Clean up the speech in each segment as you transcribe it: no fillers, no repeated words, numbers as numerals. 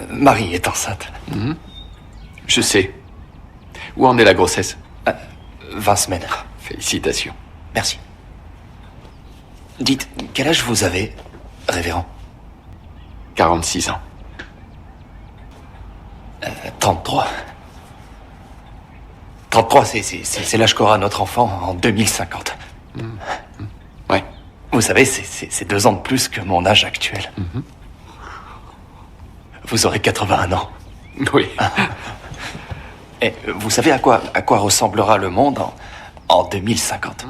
Marie est enceinte. Je sais. Où en est la grossesse? 20 semaines. Félicitations. Merci. Dites, quel âge vous avez, révérend? 46 ans. 33. 33, c'est l'âge qu'aura notre enfant en 2050. Ouais. Vous savez, c'est 2 ans de plus que mon âge actuel. Vous aurez 81 ans. Oui. Et vous savez à quoi ressemblera le monde en 2050?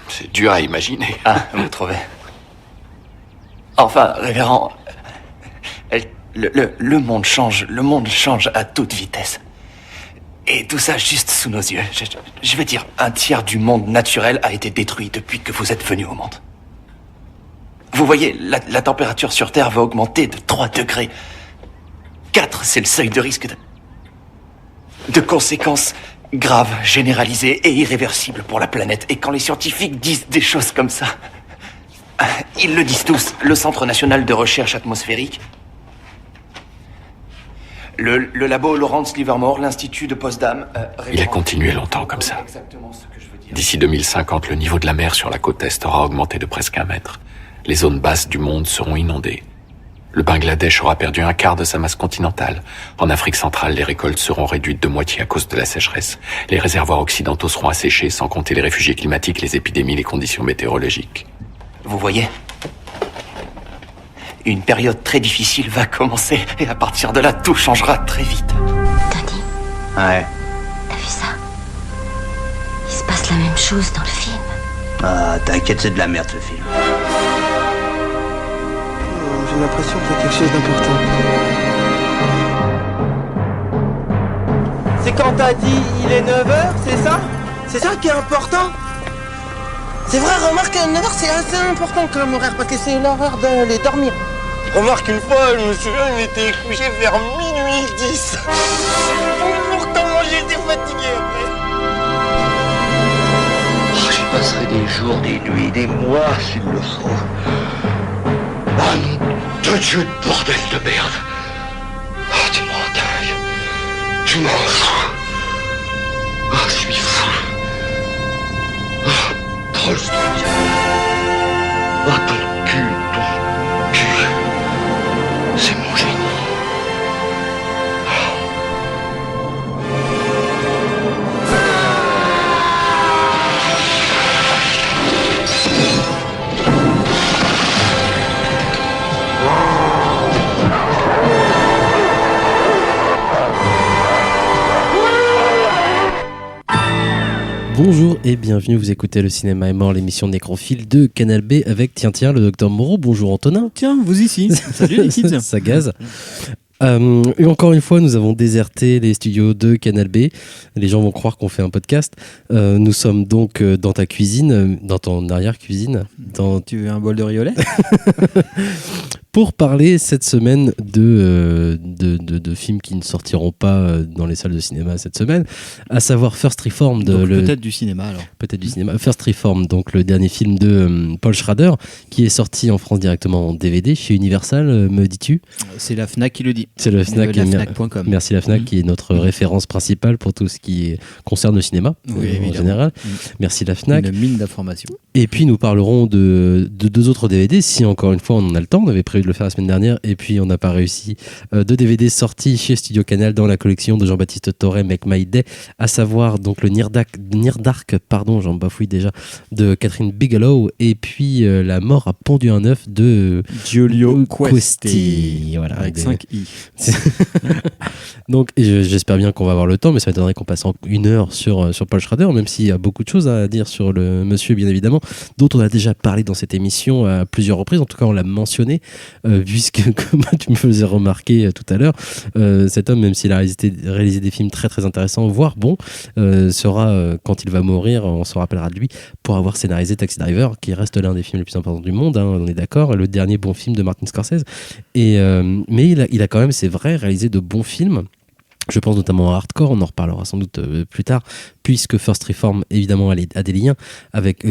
C'est dur à imaginer. Vous trouvez? Enfin, révérend, le monde change à toute vitesse. Et tout ça juste sous nos yeux. Je veux dire, 1/3 du monde naturel a été détruit depuis que vous êtes venu au monde. Vous voyez, la température sur Terre va augmenter de 3 degrés. 4, c'est le seuil de risque de conséquences graves, généralisées et irréversibles pour la planète. Et quand les scientifiques disent des choses comme ça, ils le disent tous. Le Centre national de recherche atmosphérique, le labo Lawrence Livermore, l'Institut de Potsdam... Il a continué longtemps comme ça. D'ici 2050, le niveau de la mer sur la côte est aura augmenté de presque 1 mètre. Les zones basses du monde seront inondées. Le Bangladesh aura perdu 1/4 de sa masse continentale. En Afrique centrale, les récoltes seront réduites de moitié à cause de la sécheresse. Les réservoirs occidentaux seront asséchés, sans compter les réfugiés climatiques, les épidémies, les conditions météorologiques. Vous voyez, une période très difficile va commencer, et à partir de là, tout changera très vite. Tony, Ouais. t'as vu ça? Il se passe la même chose dans le film. Ah, t'inquiète, c'est de la merde ce film. J'ai l'impression qu'il y a quelque chose d'important. C'est quand t'as dit il est 9h, c'est ça? C'est ça qui est important? C'est vrai, remarque, 9h c'est assez important comme horaire parce que c'est l'heure d'aller dormir. Remarque, une fois, je me souviens, il était couché vers minuit 10. Pourtant, moi j'étais fatigué après. Oh, j'y passerai des jours, des nuits, des mois s'il le faut. Ah non, de Dieu de bordel de merde. Ah, tu me rends dingue. Tu m'en fous. Ah, je suis fou. Ah, Tolstoy. Ah, ton cul. C'est mon génie. Bonjour et bienvenue, vous écoutez Le Cinéma est mort, l'émission nécrophile de Canal B avec tiens le docteur Moreau. Bonjour Antonin. Tiens, vous ici. Salut l'équipe. Ça gaze. Et encore une fois, nous avons déserté les studios de Canal B. Les gens vont croire qu'on fait un podcast. Nous sommes donc dans ta cuisine, dans ton arrière-cuisine. Tu veux un bol de riolet? Pour parler cette semaine de films qui ne sortiront pas dans les salles de cinéma cette semaine, à savoir First Reformed. Peut-être du cinéma alors. Peut-être du cinéma. First Reformed, donc le dernier film de Paul Schrader, qui est sorti en France directement en DVD chez Universal, me dis-tu? C'est la Fnac qui le dit. C'est le Fnac. Fnac.com. Merci la Fnac, qui est notre référence principale pour tout ce qui concerne le cinéma en général. Merci la Fnac. Une mine d'informations. Et puis nous parlerons de 2 autres DVD, si encore une fois on en a le temps. On avait prévu de le faire la semaine dernière et puis on n'a pas réussi. 2 DVD sortis chez Studio Canal dans la collection de Jean-Baptiste Torre, Make My Day, à savoir donc le Near Dark, j'en bafouille déjà, de Catherine Bigelow, et puis La mort a pondu un œuf de Giulio Questi. Voilà, avec 5 i. Donc j'espère bien qu'on va avoir le temps, mais ça m'étonnerait qu'on passe 1 heure sur Paul Schrader, même s'il y a beaucoup de choses à dire sur le monsieur, bien évidemment, dont on a déjà parlé dans cette émission à plusieurs reprises. En tout cas, on l'a mentionné, puisque, comme tu me faisais remarquer tout à l'heure, cet homme, même s'il a réalisé des films très très intéressants, voire bons, sera, quand il va mourir, on se rappellera de lui pour avoir scénarisé Taxi Driver, qui reste l'un des films les plus importants du monde, on est d'accord, le dernier bon film de Martin Scorsese. Mais il a quand même, c'est vrai, réalisé de bons films. Je pense notamment à Hardcore, on en reparlera sans doute plus tard, puisque First Reform évidemment a des liens avec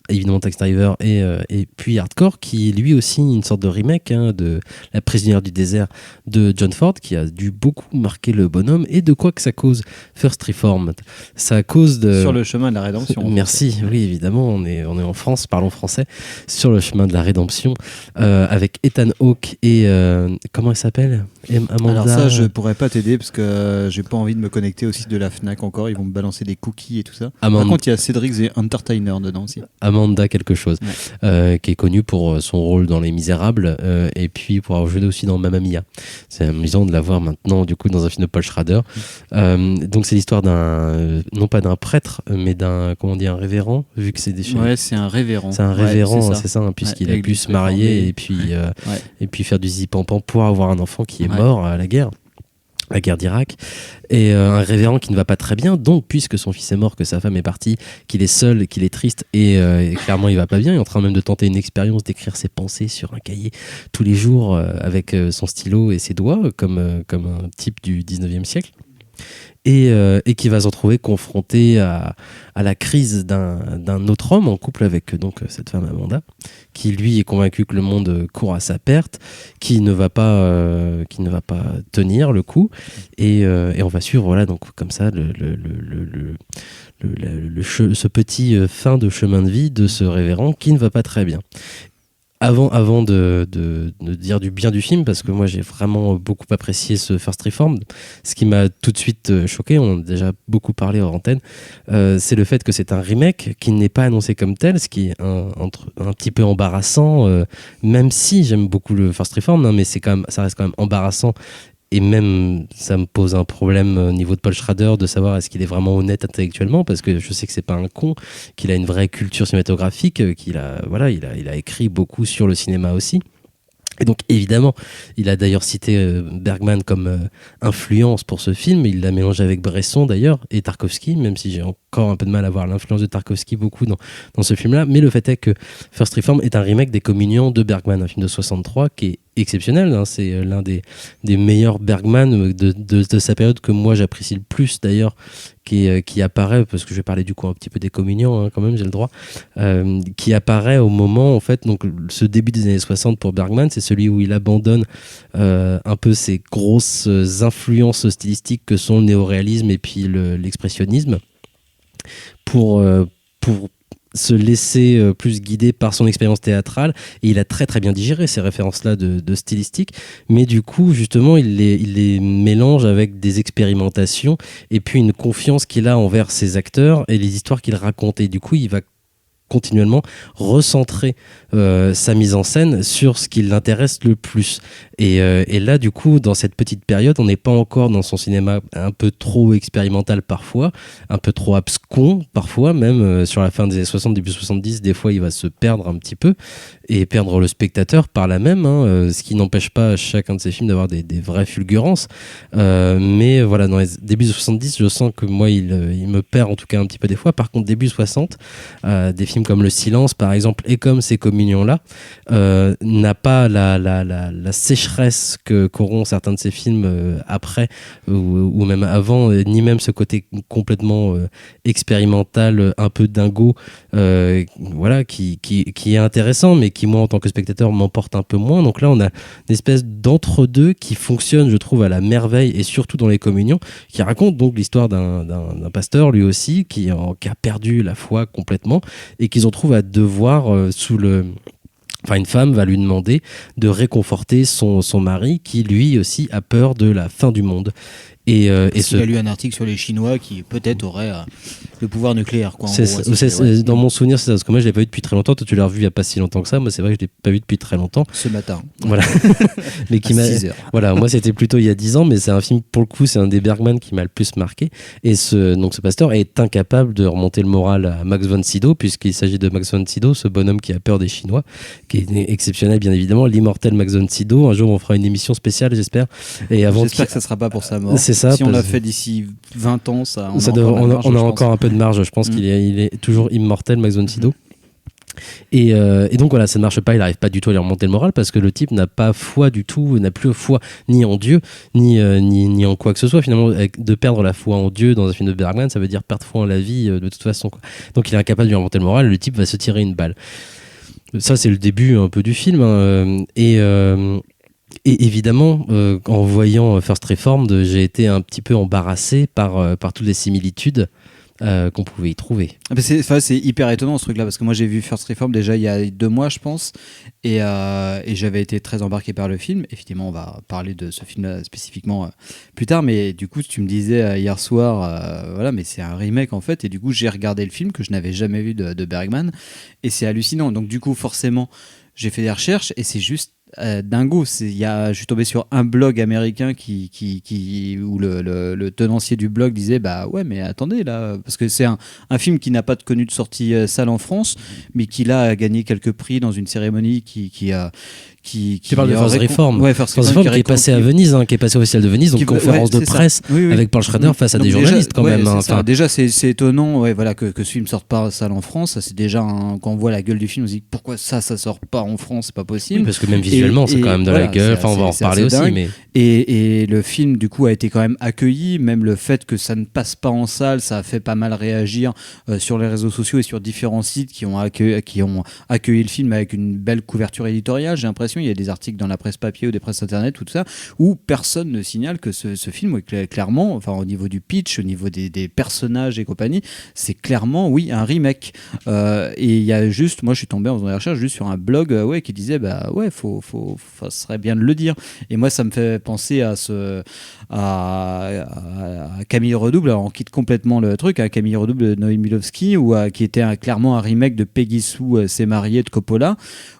évidemment Taxi Driver et puis Hardcore, qui est lui aussi une sorte de remake de La prisonnière du désert de John Ford, qui a dû beaucoup marquer le bonhomme. Et de quoi que ça cause First Reform? Ça cause de... Sur le chemin de la rédemption. Merci, oui évidemment, on est en France, parlons français, sur le chemin de la rédemption, avec Ethan Hawke et comment elle s'appelle? Amanda... Alors ça, je pourrais pas t'aider parce que j'ai pas envie de me connecter au site de la Fnac encore. Ils vont me balancer des cookies et tout ça. Par contre, il y a Cédric The Entertainer dedans aussi. Amanda quelque chose, qui est connue pour son rôle dans Les Misérables et puis pour avoir joué aussi dans Mamma Mia. C'est amusant de la voir maintenant du coup dans un film de Paul Schrader. Donc c'est l'histoire d'un, non pas d'un prêtre, mais d'un, comment on dit, un révérend, vu que c'est des choses. Ouais, c'est un révérend. C'est un révérend, c'est ça, puisqu'il a pu se marier et puis faire du zipampan pour avoir un enfant qui est mort à la guerre d'Irak, et un révérend qui ne va pas très bien, donc puisque son fils est mort, que sa femme est partie, qu'il est seul, qu'il est triste et clairement il va pas bien, il est en train même de tenter une expérience d'écrire ses pensées sur un cahier tous les jours avec son stylo et ses doigts comme un type du 19e siècle. Et qui va se retrouver confronté à la crise d'un autre homme en couple avec donc cette femme Amanda, qui lui est convaincu que le monde court à sa perte, qui ne va pas tenir le coup, et on va suivre voilà donc comme ça ce petit fin de chemin de vie de ce révérend qui ne va pas très bien. Avant de dire du bien du film, parce que moi j'ai vraiment beaucoup apprécié ce First Reformed, ce qui m'a tout de suite choqué, on en a déjà beaucoup parlé hors antenne, c'est le fait que c'est un remake qui n'est pas annoncé comme tel, ce qui est un petit peu embarrassant, même si j'aime beaucoup le First Reformed, mais ça reste quand même embarrassant. Et même, ça me pose un problème au niveau de Paul Schrader de savoir est-ce qu'il est vraiment honnête intellectuellement, parce que je sais que c'est pas un con, qu'il a une vraie culture cinématographique, qu'il a, voilà, il a écrit beaucoup sur le cinéma aussi. Et donc évidemment, il a d'ailleurs cité Bergman comme influence pour ce film, il l'a mélangé avec Bresson d'ailleurs, et Tarkovsky, même si j'ai encore un peu de mal à voir l'influence de Tarkovsky beaucoup dans ce film-là, mais le fait est que First Reform est un remake des Communions de Bergman, un film de 63 qui est exceptionnel, hein, c'est l'un des meilleurs Bergman de sa période que moi j'apprécie le plus d'ailleurs, qui apparaît, parce que je vais parler du coup un petit peu des Communions hein, quand même, j'ai le droit, qui apparaît au moment en fait, donc ce début des années 60 pour Bergman, c'est celui où il abandonne un peu ses grosses influences stylistiques que sont le néoréalisme et puis l'expressionnisme pour se laisser plus guider par son expérience théâtrale, et il a très très bien digéré ces références-là de stylistique, mais du coup justement il les mélange avec des expérimentations et puis une confiance qu'il a envers ses acteurs et les histoires qu'il raconte, et du coup il va continuellement recentrer sa mise en scène sur ce qui l'intéresse le plus. Et là, du coup, dans cette petite période, on n'est pas encore dans son cinéma un peu trop expérimental parfois, un peu trop abscon parfois, même sur la fin des années 60, début 70, des fois il va se perdre un petit peu et perdre le spectateur par là même, ce qui n'empêche pas chacun de ses films d'avoir des vraies fulgurances. Mais voilà, dans les débuts 70, je sens que moi, il me perd en tout cas un petit peu des fois. Par contre, début 60, des films comme Le Silence, par exemple, et comme ces Communions-là, n'a pas la sécheresse qu'auront certains de ces films après ou même avant, ni même ce côté complètement expérimental, un peu dingo, voilà, qui est intéressant, mais qui, moi, en tant que spectateur, m'emporte un peu moins. Donc là, on a une espèce d'entre-deux qui fonctionne, je trouve, à la merveille, et surtout dans les Communions, qui raconte donc l'histoire d'un pasteur, lui aussi, qui a perdu la foi complètement, et qui se retrouve à devoir, une femme va lui demander de réconforter son mari, qui lui aussi a peur de la fin du monde. Il a lu un article sur les Chinois qui peut-être auraient le pouvoir nucléaire. Quoi, dans mon souvenir, c'est ça. Parce que moi, je l'ai pas vu depuis très longtemps. Toi, tu l'as revu il n'y a pas si longtemps que ça. Moi, c'est vrai que je l'ai pas vu depuis très longtemps. Ce matin. Voilà. Mais qui m'a. 6 heures. Voilà. Moi, c'était plutôt il y a 10 ans, mais c'est un film, pour le coup, c'est un des Bergman qui m'a le plus marqué. Et ce pasteur est incapable de remonter le moral à Max von Sydow, puisqu'il s'agit de Max von Sydow, ce bonhomme qui a peur des Chinois, qui est exceptionnel, bien évidemment, l'immortel Max von Sydow. Un jour, on fera une émission spéciale, j'espère. J'espère que ça sera pas pour sa mort. C'est ça. Si on l'a fait d'ici 20 ans, on a encore un peu de marge. Je pense qu'il est toujours immortel, Max von Sydow. Et donc voilà, ça ne marche pas, il n'arrive pas du tout à lui remonter le moral parce que le type n'a pas foi du tout, n'a plus foi ni en Dieu, ni en quoi que ce soit. Finalement, de perdre la foi en Dieu dans un film de Bergman, ça veut dire perdre foi en la vie de toute façon, quoi. Donc il est incapable de lui remonter le moral, le type va se tirer une balle. Ça, c'est le début un peu du film, hein. Et évidemment, en voyant First Reformed, j'ai été un petit peu embarrassé par toutes les similitudes qu'on pouvait y trouver. C'est hyper étonnant ce truc-là, parce que moi j'ai vu First Reformed déjà il y a 2 mois, je pense, et j'avais été très embarqué par le film. Effectivement, on va parler de ce film-là spécifiquement plus tard, mais du coup, tu me disais hier soir, voilà, mais c'est un remake en fait, et du coup, j'ai regardé le film que je n'avais jamais vu de Bergman, et c'est hallucinant. Donc, du coup, forcément, j'ai fait des recherches, et c'est juste dingo. Je suis tombé sur un blog américain où le tenancier du blog disait bah ouais, mais attendez là, parce que c'est un film qui n'a pas connu de sortie salle en France, mais qui là a gagné quelques prix dans une cérémonie Tu parles de First Reformed. Ouais, First Reformed qui est passé à Venise, hein, qui est passé au Ciel de Venise, donc conférence de presse avec Paul Schrader face à des journalistes quand même. Hein, déjà, c'est étonnant, voilà, que ce film sorte pas salle en France. Ça, c'est déjà quand on voit la gueule du film, on se dit pourquoi ça sort pas en France, c'est pas possible. Oui, parce que même visuellement, c'est quand même de la gueule. Enfin, on va en reparler aussi, mais et le film du coup a été quand même accueilli. Même le fait que ça ne passe pas en salle, ça a fait pas mal réagir sur les réseaux sociaux et sur différents sites qui ont accueilli le film avec une belle couverture éditoriale. J'ai l'impression. Il y a des articles dans la presse papier ou des presses internet, tout ça, où personne ne signale que ce film, clairement, enfin, au niveau du pitch, au niveau des personnages et compagnie, c'est clairement, oui, un remake. Et il y a juste, moi je suis tombé en faisant des recherches juste sur un blog qui disait, bah ouais, ça serait bien de le dire. Et moi, ça me fait penser à Camille Redouble. Alors, on quitte complètement le truc, à Camille Redouble de Noé Milowski, qui était clairement un remake de Peggy Sue s'est mariée de Coppola,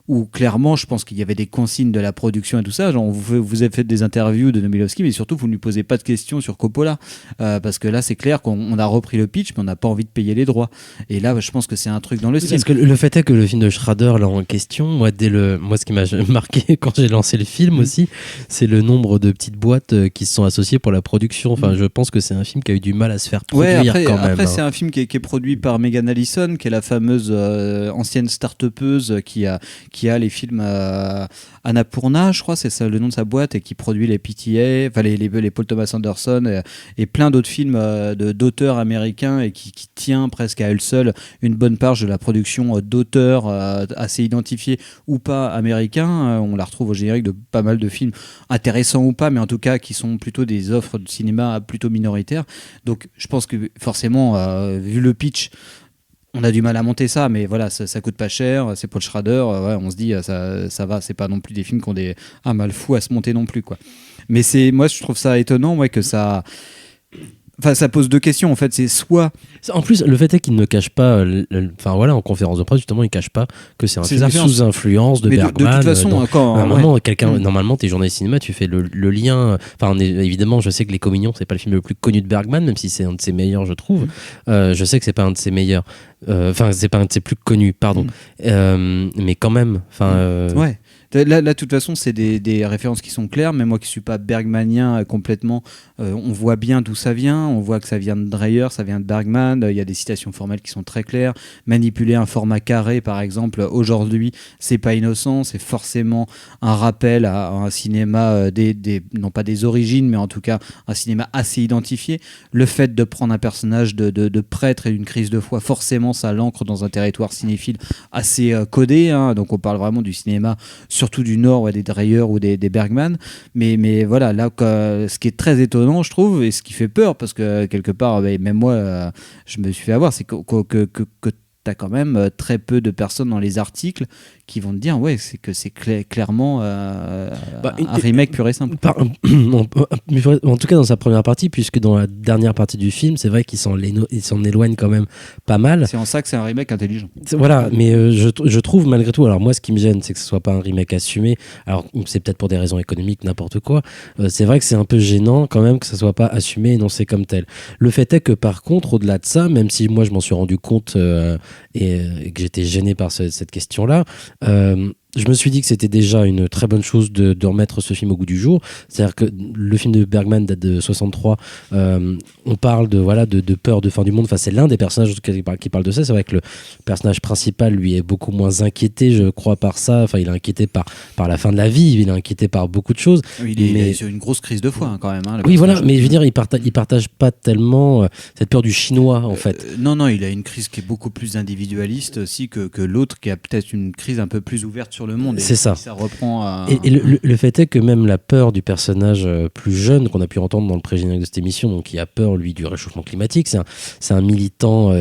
où clairement, je pense qu'il y avait des consignes de la production et tout ça. Genre, vous avez fait des interviews de Nomilowski, mais surtout, vous ne lui posez pas de questions sur Coppola. Parce que là, c'est clair qu'on a repris le pitch, mais on n'a pas envie de payer les droits. Et là, je pense que c'est un truc dans le style. Parce que le fait est que le film de Schrader, là, en question, moi, ce qui m'a marqué quand j'ai lancé le film aussi, c'est le nombre de petites boîtes qui se sont associées pour la production. Enfin, je pense que c'est un film qui a eu du mal à se faire produire quand même. Après, c'est un film qui est produit par Megan Allison, qui est la fameuse ancienne start-upeuse qui a les films Annapurna, je crois, c'est ça le nom de sa boîte, et qui produit les PTA, enfin les Paul Thomas Anderson et plein d'autres films d'auteurs américains, et qui tient presque à elle seule une bonne part de la production d'auteurs assez identifiés ou pas américains. On la retrouve au générique de pas mal de films intéressants ou pas, mais en tout cas qui sont plutôt des offres de cinéma plutôt minoritaires. Donc je pense que forcément, vu le pitch, on a du mal à monter ça, mais voilà, ça coûte pas cher, c'est Paul Schrader, on se dit ça va, c'est pas non plus des films qui ont un mal fou à se monter non plus, quoi. Mais moi je trouve ça étonnant, que ça... Enfin, ça pose 2 questions en fait. C'est soit. En plus, le fait est qu'il ne cache pas. Enfin voilà, en conférence de presse, justement, il cache pas que c'est un film sous influence de Bergman. De toute façon, à un moment, normalement, t'es journaliste cinéma, tu fais le lien. Enfin, évidemment, je sais que Les Communions, c'est pas le film le plus connu de Bergman, même si c'est un de ses meilleurs, je trouve. Je sais que c'est pas un de ses meilleurs. Enfin, c'est pas un de ses plus connus, pardon. Mais quand même. Enfin. Ouais. Là, de toute façon, c'est des références qui sont claires, mais moi qui ne suis pas bergmanien complètement, on voit bien d'où ça vient, on voit que ça vient de Dreyer, ça vient de Bergman, il y a des citations formelles qui sont très claires. Manipuler un format carré, par exemple, aujourd'hui, c'est pas innocent, c'est forcément un rappel à un cinéma, non pas des origines, mais en tout cas un cinéma assez identifié. Le fait de prendre un personnage de prêtre et d'une crise de foi, forcément, ça l'ancre dans un territoire cinéphile assez codé, hein, donc on parle vraiment du cinéma surtout du Nord, des Dreyer ou des Bergman, mais voilà, là, ce qui est très étonnant, je trouve, et ce qui fait peur, parce que quelque part, même moi, je me suis fait avoir, c'est que tu as quand même très peu de personnes dans les articles qui vont te dire c'est clairement un remake pur et simple. En tout cas dans sa première partie, puisque dans la dernière partie du film, c'est vrai qu'il s'en éloigne quand même pas mal. C'est en ça que c'est un remake intelligent. Voilà, mais je trouve malgré tout, alors moi ce qui me gêne, c'est que ce soit pas un remake assumé. Alors c'est peut-être pour des raisons économiques, n'importe quoi. C'est vrai que c'est un peu gênant quand même que ça soit pas assumé et énoncé comme tel. Le fait est que par contre, au-delà de ça, même si moi je m'en suis rendu compte et que j'étais gêné par cette question-là, je me suis dit que c'était déjà une très bonne chose de remettre ce film au goût du jour. C'est-à-dire que le film de Bergman date de 63. On parle de peur de fin du monde. Enfin, c'est l'un des personnages qui parle de ça. C'est vrai que le personnage principal, lui, est beaucoup moins inquiété, je crois, par ça. Enfin, il est inquiété par la fin de la vie. Il est inquiété par beaucoup de choses. Il est sur une grosse crise de foi, hein, quand même. Hein, oui, voilà. Mais je veux dire, il partage pas tellement cette peur du chinois, en fait. Non, il a une crise qui est beaucoup plus individualiste aussi que l'autre, qui a peut-être une crise un peu plus ouverte sur le monde. C'est ça. Ça reprend à... Et le fait est que même la peur du personnage plus jeune qu'on a pu entendre dans le pré-générique de cette émission, donc qui a peur, lui, du réchauffement climatique, c'est un militant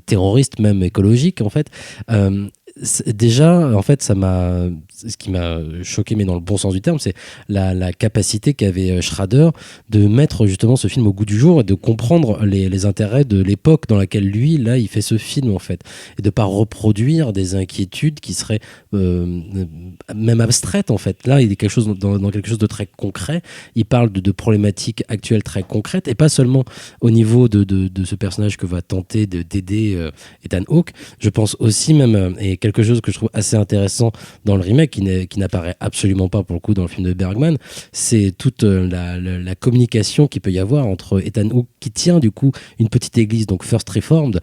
terroriste, même écologique, en fait. Déjà, en fait, ce qui m'a choqué, mais dans le bon sens du terme, c'est la capacité qu'avait Schrader de mettre justement ce film au goût du jour et de comprendre les intérêts de l'époque dans laquelle lui, là, il fait ce film, en fait. Et de pas reproduire des inquiétudes qui seraient même abstraites, en fait. Là, il est dans quelque chose de très concret. Il parle de problématiques actuelles très concrètes et pas seulement au niveau de ce personnage que va tenter d'aider Ethan Hawke. Je pense aussi même, et quelque chose que je trouve assez intéressant dans le remake, qui n'apparaît absolument pas pour le coup dans le film de Bergman, c'est toute la communication qu'il peut y avoir entre Ethan Hawke, qui tient du coup une petite église, donc First Reformed,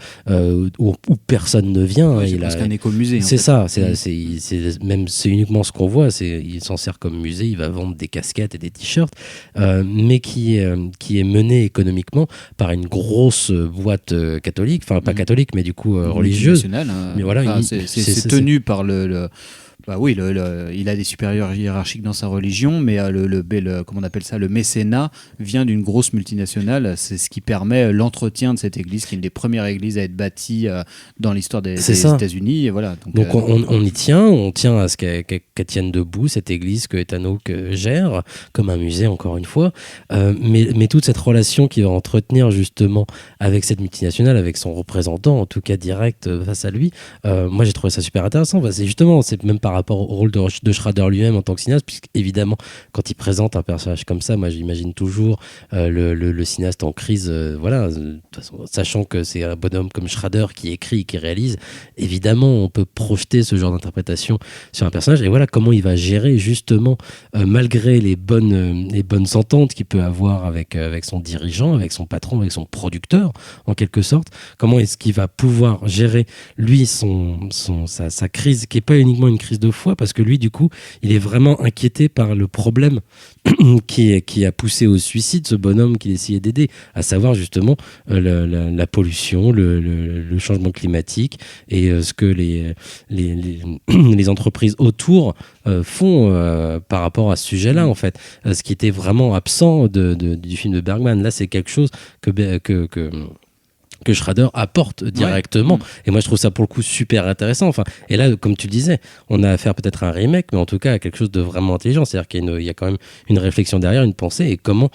où personne ne vient. Ouais, c'est presque un écomusée. C'est ça, c'est uniquement ce qu'on voit. Il s'en sert comme musée, il va vendre des casquettes et des t-shirts, mais qui est mené économiquement par une grosse boîte catholique, enfin pas catholique, mais du coup religieuse. Mais voilà, c'est tenu par le Bah oui, il a des supérieurs hiérarchiques dans sa religion, mais comment on appelle ça, le mécénat vient d'une grosse multinationale. C'est ce qui permet l'entretien de cette église, qui est une des premières églises à être bâtie dans l'histoire des États-Unis. Et voilà. Donc on y tient, on tient à ce qu'elle tienne debout, cette église que Ethan Hawke gère, comme un musée encore une fois. Mais toute cette relation qu'il va entretenir justement avec cette multinationale, avec son représentant, en tout cas direct face à lui, moi j'ai trouvé ça super intéressant. C'est même par rapport au rôle de Schrader lui-même en tant que cinéaste, puisque évidemment quand il présente un personnage comme ça, moi j'imagine toujours le cinéaste en crise, de toute façon, sachant que c'est un bonhomme comme Schrader qui écrit, qui réalise, évidemment on peut projeter ce genre d'interprétation sur un personnage, et voilà comment il va gérer justement, malgré les bonnes ententes qu'il peut avoir avec son dirigeant, avec son patron, avec son producteur en quelque sorte, comment est-ce qu'il va pouvoir gérer lui sa crise, qui n'est pas uniquement une crise de foi, parce que lui du coup il est vraiment inquiété par le problème qui a poussé au suicide ce bonhomme qu'il essayait d'aider, à savoir justement la pollution, le changement climatique, et ce que les entreprises autour font par rapport à ce sujet-là, en fait. Ce qui était vraiment absent du film de Bergman. Là, c'est quelque chose que Schrader apporte directement. Ouais. Et moi, je trouve ça pour le coup super intéressant. Enfin, et là, comme tu le disais, on a affaire peut-être à un remake, mais en tout cas à quelque chose de vraiment intelligent. C'est-à-dire qu'il y a quand même une réflexion derrière, une pensée, et comment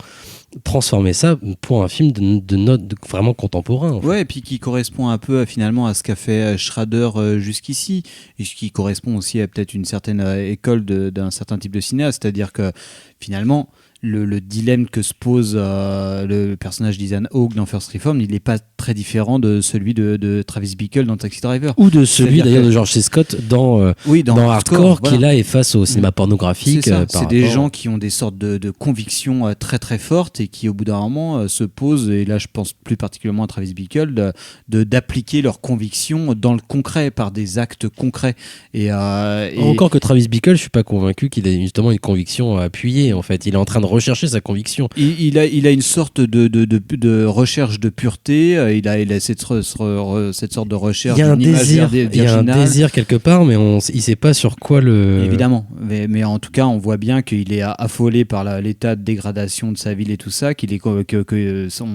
transformer ça pour un film de note vraiment contemporain. En fait. Ouais, et puis qui correspond un peu finalement à ce qu'a fait Schrader jusqu'ici, et ce qui correspond aussi à peut-être une certaine école d'un certain type de cinéaste. C'est-à-dire que finalement, le dilemme que se pose le personnage d'Ethan Hawke dans First Reformed, il n'est pas très différent de celui de Travis Bickle dans Taxi Driver. Ou de celui d'ailleurs de George C. Scott dans Hardcore, qui là est face au cinéma pornographique. C'est des gens qui ont des sortes de convictions très très fortes et qui au bout d'un moment se posent, et là je pense plus particulièrement à Travis Bickle, d'appliquer leurs convictions dans le concret, par des actes concrets. Et encore que Travis Bickle, je suis pas convaincu qu'il ait justement une conviction appuyée. En fait, il est en train de rechercher sa conviction. Il a une sorte de recherche de pureté. Il a cette sorte de recherche. Il y a un désir quelque part, mais il sait pas sur quoi le. Évidemment, mais en tout cas, on voit bien qu'il est affolé par l'état de dégradation de sa ville et tout ça,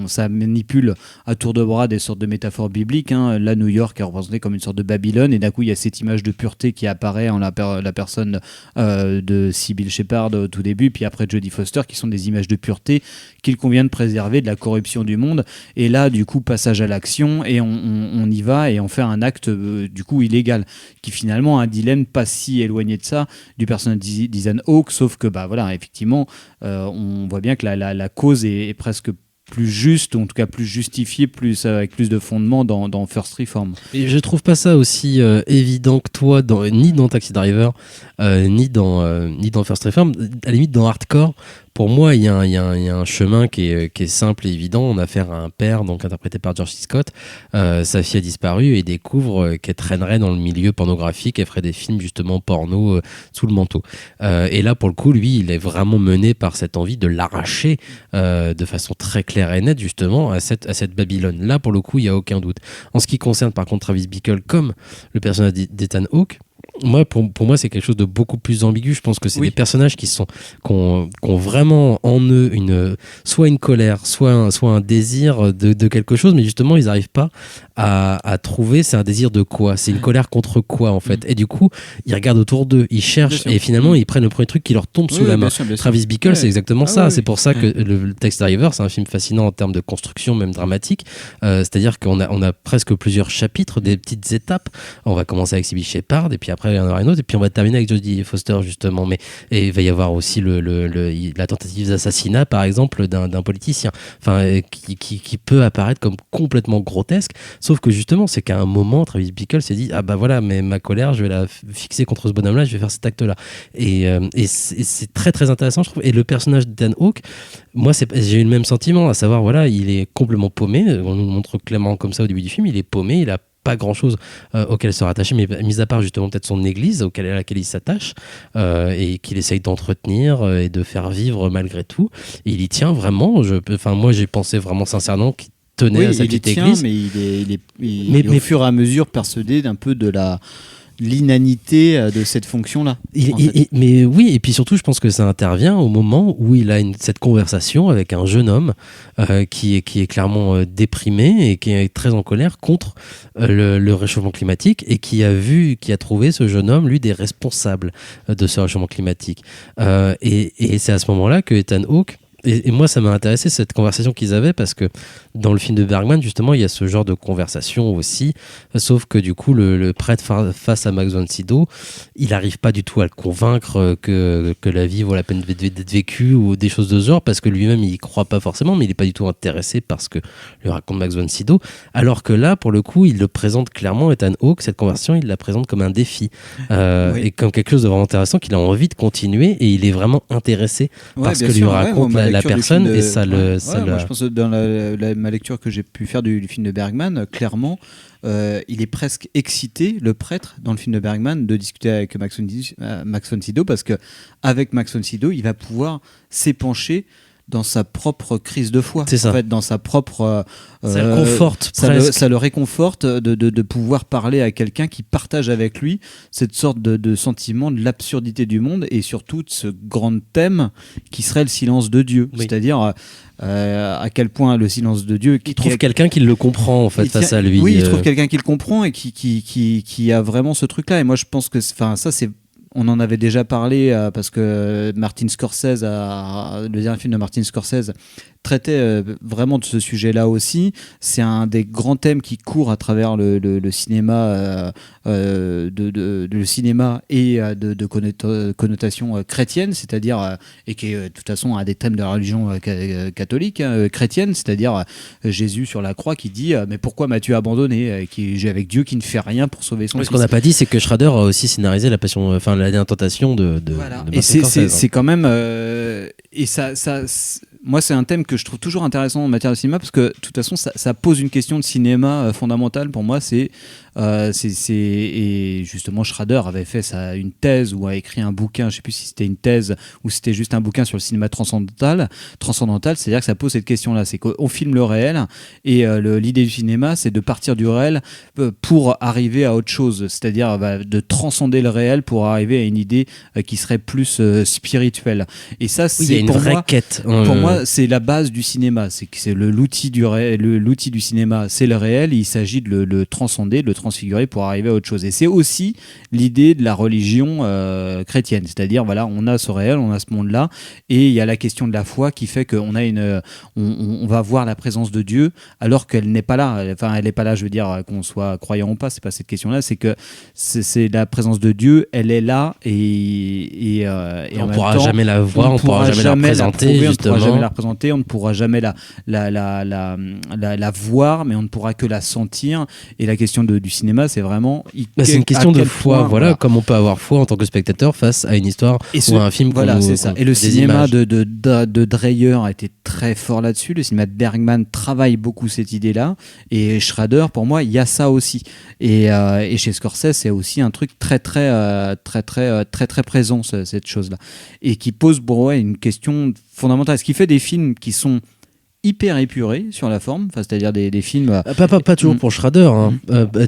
ça manipule à tour de bras des sortes de métaphores bibliques. Hein. Là, New York est représenté comme une sorte de Babylone, et d'un coup, il y a cette image de pureté qui apparaît en la personne de Sybil Shepherd au tout début, puis après Jodie Foster, qui sont des images de pureté qu'il convient de préserver de la corruption du monde. Et là, du coup, passage à l'action, et on y va, et on fait un acte du coup illégal, qui finalement a un dilemme pas si éloigné de ça du personnage d'Ethan Hawke, sauf que effectivement, on voit bien que la cause est presque plus juste, ou en tout cas plus justifié, avec plus de fondement dans First Reform. Et je trouve pas ça aussi évident que toi, ni dans Taxi Driver, ni dans First Reform. À la limite, dans Hardcore, pour moi, il y a un chemin qui est simple et évident. On a affaire à un père, donc interprété par George C. Scott. Sa fille a disparu et il découvre qu'elle traînerait dans le milieu pornographique. Elle ferait des films justement porno sous le manteau. Et là, pour le coup, lui, il est vraiment mené par cette envie de l'arracher de façon très claire et nette justement à cette Babylone. Là, pour le coup, il n'y a aucun doute. En ce qui concerne par contre Travis Bickle comme le personnage d'Ethan Hawke, pour moi, c'est quelque chose de beaucoup plus ambigu. Je pense que c'est des personnages qui ont vraiment en eux soit une colère, soit un désir de quelque chose, mais justement, ils n'arrivent pas à trouver c'est un désir de quoi, c'est une colère contre quoi en fait. Et du coup, ils regardent autour d'eux, ils cherchent et finalement, ils prennent le premier truc qui leur tombe sous la main. Bien sûr. Travis Bickle, c'est exactement ça. C'est pour ça que le Taxi Driver, c'est un film fascinant en termes de construction, même dramatique. C'est-à-dire qu'on a presque plusieurs chapitres, des petites étapes. On va commencer avec Sybil Shepherd et puis après il y en aura une autre et puis on va terminer avec Jodie Foster justement, et il va y avoir aussi la tentative d'assassinat par exemple d'un politicien, qui peut apparaître comme complètement grotesque, sauf que justement c'est qu'à un moment Travis Bickle s'est dit voilà, mais ma colère je vais la fixer contre ce bonhomme là, je vais faire cet acte là, et c'est très très intéressant je trouve. Et le personnage d'Ethan Hawke, moi j'ai eu le même sentiment, à savoir voilà, il est complètement paumé, on nous montre clairement comme ça au début du film, il est paumé, il a pas grand chose auquel se rattacher, mais mis à part justement peut-être son église à laquelle il s'attache et qu'il essaye d'entretenir et de faire vivre malgré tout, et il y tient vraiment. Moi j'ai pensé vraiment sincèrement qu'il tenait à sa petite église, mais il est au fur et à mesure persuadé d'un peu de l'inanité de cette fonction-là. Mais oui, et puis surtout, je pense que ça intervient au moment où il a cette conversation avec un jeune homme qui est clairement déprimé et qui est très en colère contre le réchauffement climatique, et qui a trouvé ce jeune homme, lui, des responsables de ce réchauffement climatique. Et c'est à ce moment-là que Ethan Hawke, et moi, ça m'a intéressé cette conversation qu'ils avaient, parce que dans le film de Bergman, justement, il y a ce genre de conversation aussi, sauf que du coup, le prêtre face à Max von Sydow, il n'arrive pas du tout à le convaincre que la vie vaut la peine d'être vécue ou des choses de ce genre, parce que lui-même, il y croit pas forcément, mais il n'est pas du tout intéressé par ce que lui raconte Max von Sydow. Alors que là, pour le coup, il le présente clairement, Ethan Hawke, cette conversation, il la présente comme un défi et comme quelque chose de vraiment intéressant, qu'il a envie de continuer, et il est vraiment intéressé par ce que lui raconte la personne, et ça le... Moi, je pense que dans ma lecture que j'ai pu faire du film de Bergman, clairement, il est presque excité, le prêtre, dans le film de Bergman, de discuter avec Max von Sydow, parce que avec Max von Sydow, il va pouvoir s'épancher dans sa propre crise de foi. C'est ça. En fait, dans sa propre... ça le conforte presque. Ça le réconforte de pouvoir parler à quelqu'un qui partage avec lui cette sorte de sentiment de l'absurdité du monde, et surtout de ce grand thème qui serait le silence de Dieu. Oui. C'est-à-dire à quel point le silence de Dieu... Il trouve quelqu'un qui le comprend en fait face à lui. Oui, il trouve quelqu'un qui le comprend et qui a vraiment ce truc-là. Et moi, je pense que ça, c'est... On en avait déjà parlé parce que Martin Scorsese, le dernier film de Martin Scorsese, traitait vraiment de ce sujet-là aussi. C'est un des grands thèmes qui court à travers le cinéma, le cinéma et de connotation chrétienne, c'est-à-dire, et qui est de toute façon un des thèmes de la religion catholique chrétienne, c'est-à-dire Jésus sur la croix qui dit mais pourquoi m'as-tu abandonné, avec Dieu qui ne fait rien pour sauver son fils. Ce qu'on n'a pas dit, c'est que Schrader a aussi scénarisé la passion, la dernière tentation de voilà. de et c'est quand même et ça moi, c'est un thème que je trouve toujours intéressant en matière de cinéma, parce que de toute façon, ça pose une question de cinéma fondamentale pour moi. Et justement, Schrader avait fait une thèse ou a écrit un bouquin. Je sais plus si c'était une thèse ou si c'était juste un bouquin sur le cinéma transcendantal, c'est-à-dire que ça pose cette question-là, c'est qu'on filme le réel, et l'idée du cinéma, c'est de partir du réel pour arriver à autre chose, c'est-à-dire de transcender le réel pour arriver à une idée qui serait plus spirituelle. Et ça, c'est il y a une vraie quête. Pour moi, c'est la base du cinéma. C'est l'outil du cinéma, c'est le réel. Et il s'agit de le transcender, de le transfigurer pour arriver à autre chose. Et c'est aussi l'idée de la religion chrétienne, c'est-à-dire voilà, on a ce réel, on a ce monde-là, et il y a la question de la foi qui fait qu'on a on va voir la présence de Dieu alors qu'elle n'est pas là. Enfin, elle n'est pas là, je veux dire, qu'on soit croyant ou pas, c'est pas cette question-là, c'est que c'est la présence de Dieu, elle est là et on ne pourra jamais la voir, on ne pourra jamais la représenter, justement. On ne pourra jamais la représenter, on ne pourra jamais la voir, mais on ne pourra que la sentir. Et la question du cinéma, c'est vraiment... c'est une question de foi, voilà, comme on peut avoir foi en tant que spectateur face à une histoire ou à un film. Voilà, c'est ça. Et le cinéma de Dreyer a été très fort là-dessus. Le cinéma de Bergman travaille beaucoup cette idée-là. Et Schrader, pour moi, il y a ça aussi. Et chez Scorsese, c'est aussi un truc très présent, cette chose-là. Et qui pose pour moi une question fondamentale. Ce qui fait des films qui sont hyper épurés sur la forme, c'est-à-dire des films... Pas toujours pour Schrader. Hein.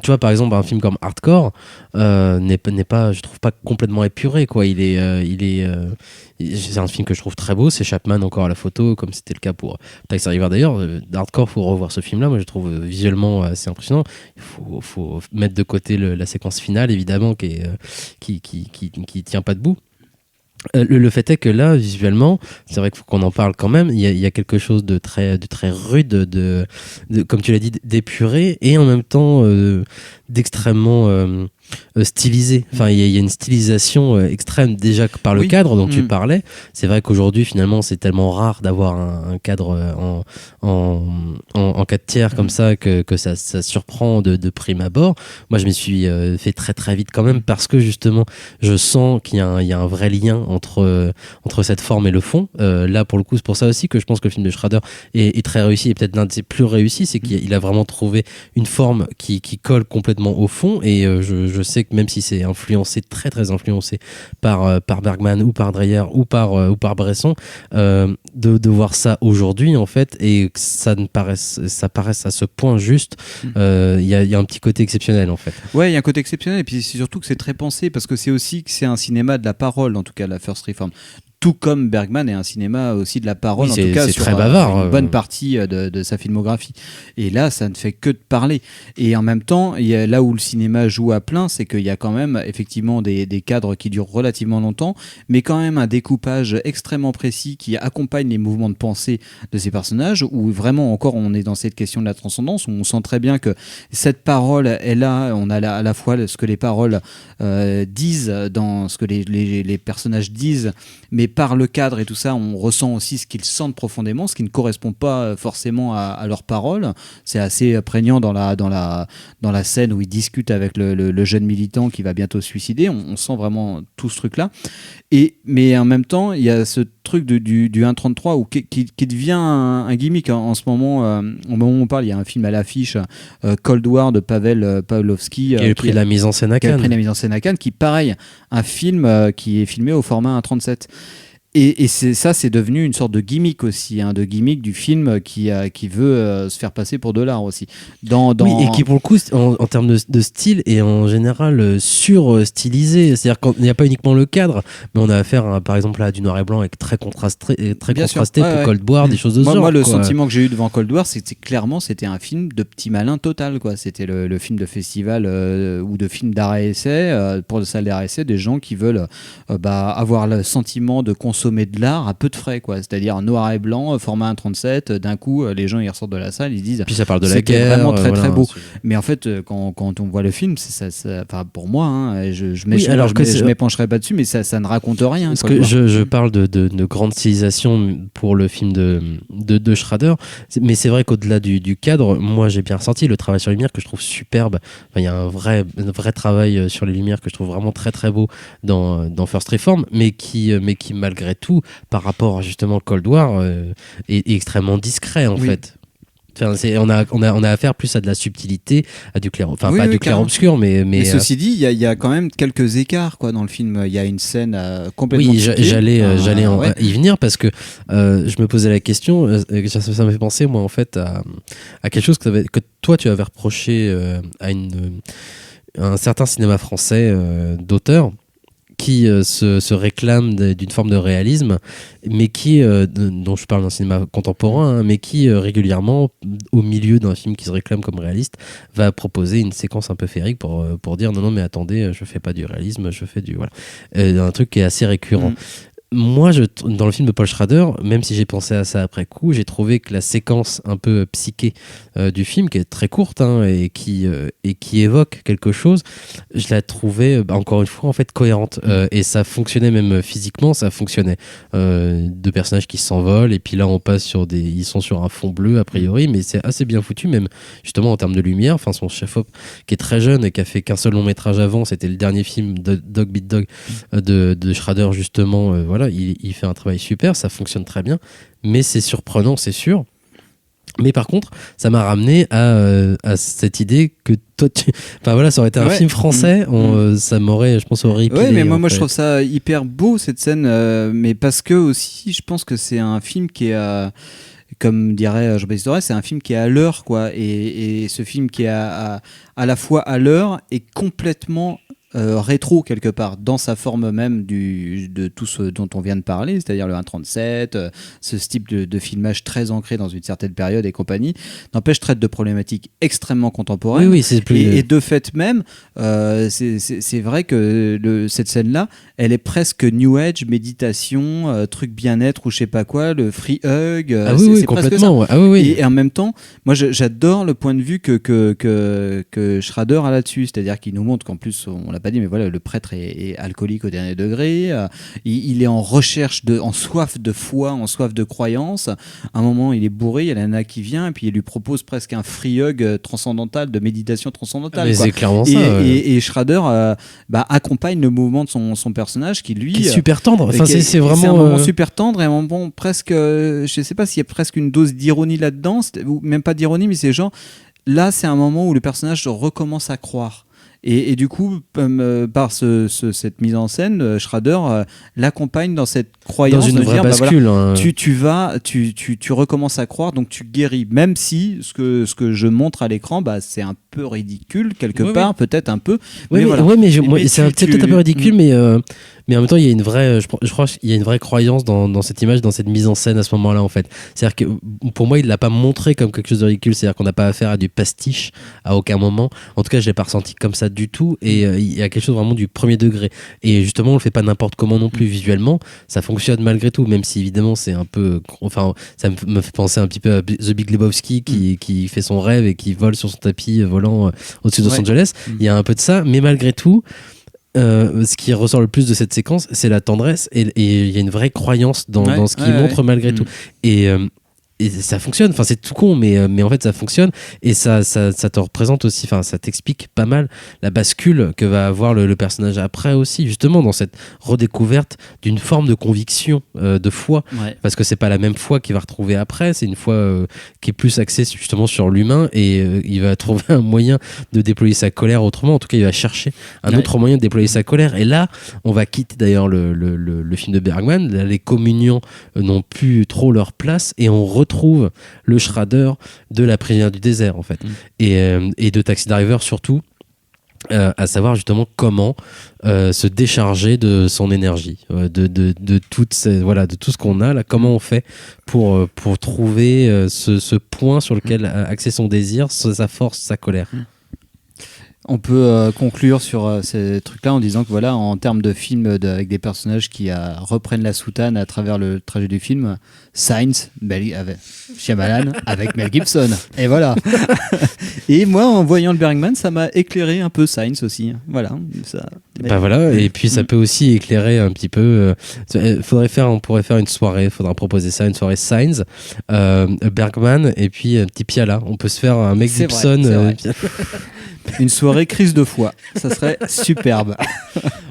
Tu vois, par exemple, un film comme Hardcore n'est pas, je trouve, pas complètement épuré, quoi. C'est un film que je trouve très beau, c'est Chapman encore à la photo, comme c'était le cas pour Taxi Driver d'ailleurs. Hardcore, faut revoir ce film-là, moi je trouve visuellement assez impressionnant. Il faut mettre de côté la séquence finale, évidemment, qui tient pas debout. Le fait est que là, visuellement, c'est vrai qu'il faut qu'on en parle quand même. Il y a quelque chose de très rude, de comme tu l'as dit, d'épuré et en même temps d'extrêmement stylisé. Enfin, il y a une stylisation extrême déjà par le cadre dont tu parlais. C'est vrai qu'aujourd'hui, finalement, c'est tellement rare d'avoir un cadre en 4 tiers comme ça que ça surprend de prime abord. Moi, je m'y suis fait très vite quand même parce que justement, je sens qu'il y a un vrai lien entre cette forme et le fond. Là, pour le coup, c'est pour ça aussi que je pense que le film de Schrader est très réussi et peut-être l'un de ses plus réussis, c'est qu'il a vraiment trouvé une forme qui colle complètement au fond. Et je sais que même si c'est influencé, très influencé par Bergman ou par Dreyer ou par Bresson, de voir ça aujourd'hui en fait et que ça paraisse à ce point juste, il y a un petit côté exceptionnel en fait. Ouais, il y a un côté exceptionnel et puis c'est surtout que c'est très pensé parce que c'est aussi que c'est un cinéma de la parole, en tout cas la First Reform. Tout comme Bergman est un cinéma aussi de la parole, en tout cas sur très bavard, une bonne partie de sa filmographie. Et là, ça ne fait que de parler. Et en même temps, il y a là où le cinéma joue à plein, c'est qu'il y a quand même effectivement des cadres qui durent relativement longtemps, mais quand même un découpage extrêmement précis qui accompagne les mouvements de pensée de ces personnages, où vraiment encore on est dans cette question de la transcendance, où on sent très bien que cette parole est là, on a à la fois ce que les paroles disent, dans ce que les personnages disent, mais par le cadre et tout ça, on ressent aussi ce qu'ils sentent profondément, ce qui ne correspond pas forcément à leurs paroles. C'est assez prégnant dans la scène où ils discutent avec le jeune militant qui va bientôt se suicider. On sent vraiment tout ce truc-là. Mais en même temps, il y a ce truc du 1.33 qui devient un gimmick en ce moment. Au moment où on parle, il y a un film à l'affiche, Cold War de Pavel Pawlowski, qui a eu le prix de la mise en scène à Cannes, qui pareil, un film qui est filmé au format 1.37. Et c'est devenu une sorte de gimmick aussi, de gimmick du film qui veut se faire passer pour de l'art aussi. Oui, et qui pour le coup, en termes de style, est en général sur-stylisé. C'est-à-dire qu'il n'y a pas uniquement le cadre, mais on a affaire par exemple à du noir et blanc avec très contrasté pour Cold War, des choses de ce genre. Moi, le sentiment que j'ai eu devant Cold War, c'était clairement un film de petit malin total, quoi. C'était le film de festival ou de film d'arrêt-essai, pour le salle d'arrêt-essai, des gens qui veulent avoir le sentiment de consommer de l'art à peu de frais, quoi. C'est-à-dire noir et blanc, format 1.37, d'un coup les gens ils ressortent de la salle, ils disent puis ça parle de la guerre, vraiment très beau. Mais en fait quand on voit le film, pour moi, je m'épancherai pas dessus, mais ça ne raconte rien. Parce que je parle de grande stylisation pour le film de Schrader, mais c'est vrai qu'au-delà du cadre, moi j'ai bien ressenti le travail sur les lumières que je trouve superbe. Il y a un vrai travail sur les lumières que je trouve vraiment très beau dans First Reform, mais qui malgré tout, par rapport justement Cold War, est extrêmement discret en fait. Enfin, on a affaire plus à de la subtilité, à du clair, pas du clair-obscur, mais ceci dit, il y a quand même quelques écarts, quoi, dans le film. Il y a une scène complètement. Oui, j'allais y venir parce que je me posais la question. Ça m'a fait penser, moi, en fait, à quelque chose que toi tu avais reproché à un certain cinéma français d'auteur, qui se réclame d'une forme de réalisme, mais qui, dont je parle d'un cinéma contemporain, hein, mais qui régulièrement, au milieu d'un film qui se réclame comme réaliste, va proposer une séquence un peu féerique pour dire non mais attendez, je fais pas du réalisme, je fais du voilà, un truc qui est assez récurrent. Moi, dans le film de Paul Schrader, même si j'ai pensé à ça après coup, j'ai trouvé que la séquence un peu psyché du film, qui est très courte hein, et qui évoque quelque chose, je la trouvais encore une fois en fait cohérente et ça fonctionnait même physiquement, ça fonctionnait. Deux personnages qui s'envolent et puis là on passe ils sont sur un fond bleu a priori, mais c'est assez bien foutu même justement en termes de lumière. Enfin, son chef-op qui est très jeune et qui a fait qu'un seul long métrage avant, c'était le dernier film de Dog Beat Dog de Schrader justement. Voilà, il fait un travail super, ça fonctionne très bien, mais c'est surprenant, c'est sûr. Mais par contre, ça m'a ramené à cette idée que toi, enfin voilà, ça aurait été un film français, ça m'aurait, je pense, horripiné. Ouais, mais moi je trouve ça hyper beau cette scène, mais parce que aussi, je pense que c'est un film qui est comme dirait Jean-Baptiste Doré, c'est un film qui est à l'heure, quoi. Et ce film qui est à la fois à l'heure et complètement rétro quelque part dans sa forme même de tout ce dont on vient de parler, c'est-à-dire le 1.37, ce type de filmage très ancré dans une certaine période et compagnie, n'empêche traite de problématiques extrêmement contemporaines. Oui, c'est plus... et de fait même, c'est vrai que cette scène-là, elle est presque New Age, méditation, truc bien-être ou je sais pas quoi, le free hug. Oui, complètement. Ah, oui. Et en même temps, moi j'adore le point de vue que Schrader a là-dessus, c'est-à-dire qu'il nous montre qu'en plus, on l'a pas dit, mais voilà, le prêtre est alcoolique au dernier degré, il est en recherche, en soif de foi, en soif de croyance. À un moment, il est bourré, il y a la nana qui vient, et puis il lui propose presque un free hug transcendantal, de méditation transcendantale. Mais quoi. c'est clairement ça. Et Schrader accompagne le mouvement de son personnage qui, lui... Qui est super tendre. Enfin, c'est vraiment... C'est un moment super tendre et un moment presque... je sais pas s'il y a presque une dose d'ironie là-dedans, ou même pas d'ironie, mais c'est genre... Là, c'est un moment où le personnage recommence à croire. Et du coup, par cette mise en scène, Schrader l'accompagne dans cette croyance dans une de vraie dire, bascule. Voilà, tu recommences à croire, donc tu guéris. Même si ce que je montre à l'écran, c'est un peu ridicule quelque part, peut-être un peu. Oui, mais c'est peut-être un peu ridicule, mais en même temps, il y a une vraie, je crois qu'il y a une vraie croyance dans cette image, dans cette mise en scène à ce moment-là, en fait. C'est-à-dire que pour moi, il l'a pas montré comme quelque chose de ridicule. C'est-à-dire qu'on n'a pas affaire à du pastiche à aucun moment. En tout cas, je l'ai pas ressenti comme ça du tout. Et il y a quelque chose vraiment du premier degré. Et justement, on le fait pas n'importe comment non plus visuellement. Ça fonctionne malgré tout, même si évidemment c'est un peu, enfin, ça me fait penser un petit peu à The Big Lebowski qui fait son rêve et qui vole sur son tapis volant au-dessus de Los Angeles. Il y a un peu de ça, mais malgré tout. Ce qui ressort le plus de cette séquence, c'est la tendresse et il y a une vraie croyance dans ce qu'il montre malgré tout. Et ça fonctionne, enfin c'est tout con, mais en fait ça fonctionne et ça te représente aussi, enfin ça t'explique pas mal la bascule que va avoir le personnage après aussi, justement dans cette redécouverte d'une forme de conviction, de foi, parce que c'est pas la même foi qu'il va retrouver après, c'est une foi qui est plus axée justement sur l'humain et il va trouver un moyen de déployer sa colère autrement, en tout cas il va chercher un autre moyen de déployer sa colère et là on va quitter d'ailleurs le film de Bergman, là, les communions n'ont plus trop leur place et on retrouve le Schrader de La prisonnière du désert en fait et de Taxi Driver surtout, à savoir justement comment se décharger de son énergie, de tout ce qu'on a là, comment on fait pour trouver ce point sur lequel axer son désir, sa force, sa colère. On peut conclure sur ces trucs-là en disant que voilà, en termes de film avec des personnages qui reprennent la soutane à travers le trajet du film, Signs, Shyamalan avec Mel Gibson. Et voilà. Et moi, en voyant le Bergman, ça m'a éclairé un peu Signs aussi. Voilà. Ça. Voilà. Et puis ça peut aussi éclairer un petit peu. On pourrait faire une soirée. Il faudra proposer ça, une soirée Signs, Bergman et puis un petit Piala. On peut se faire un Mel Gibson. Vrai. Une soirée crise de foi, ça serait superbe.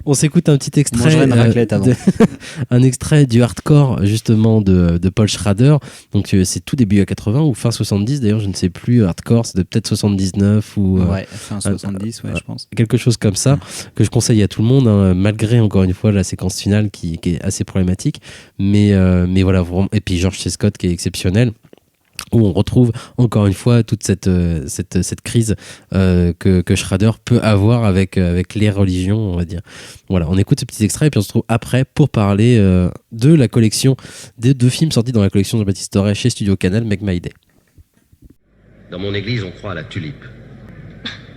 On s'écoute un petit extrait, une raclette avant. un extrait du hardcore justement de Paul Schrader. Donc c'est tout début à 80 ou fin 70 d'ailleurs, je ne sais plus. Hardcore, c'est peut-être 79 ou fin 70, je pense. Quelque chose comme ça que je conseille à tout le monde, hein, malgré encore une fois la séquence finale qui est assez problématique. Mais voilà, vraiment. Et puis George C. Scott qui est exceptionnel. où on retrouve encore une fois toute cette crise que Schrader peut avoir avec les religions, on va dire. Voilà, on écoute ce petit extrait et puis on se retrouve après pour parler de la collection des 2 films sortis dans la collection de Jean-Baptiste Torret chez Studio Canal, Make My Day. Dans mon église, on croit à la tulipe.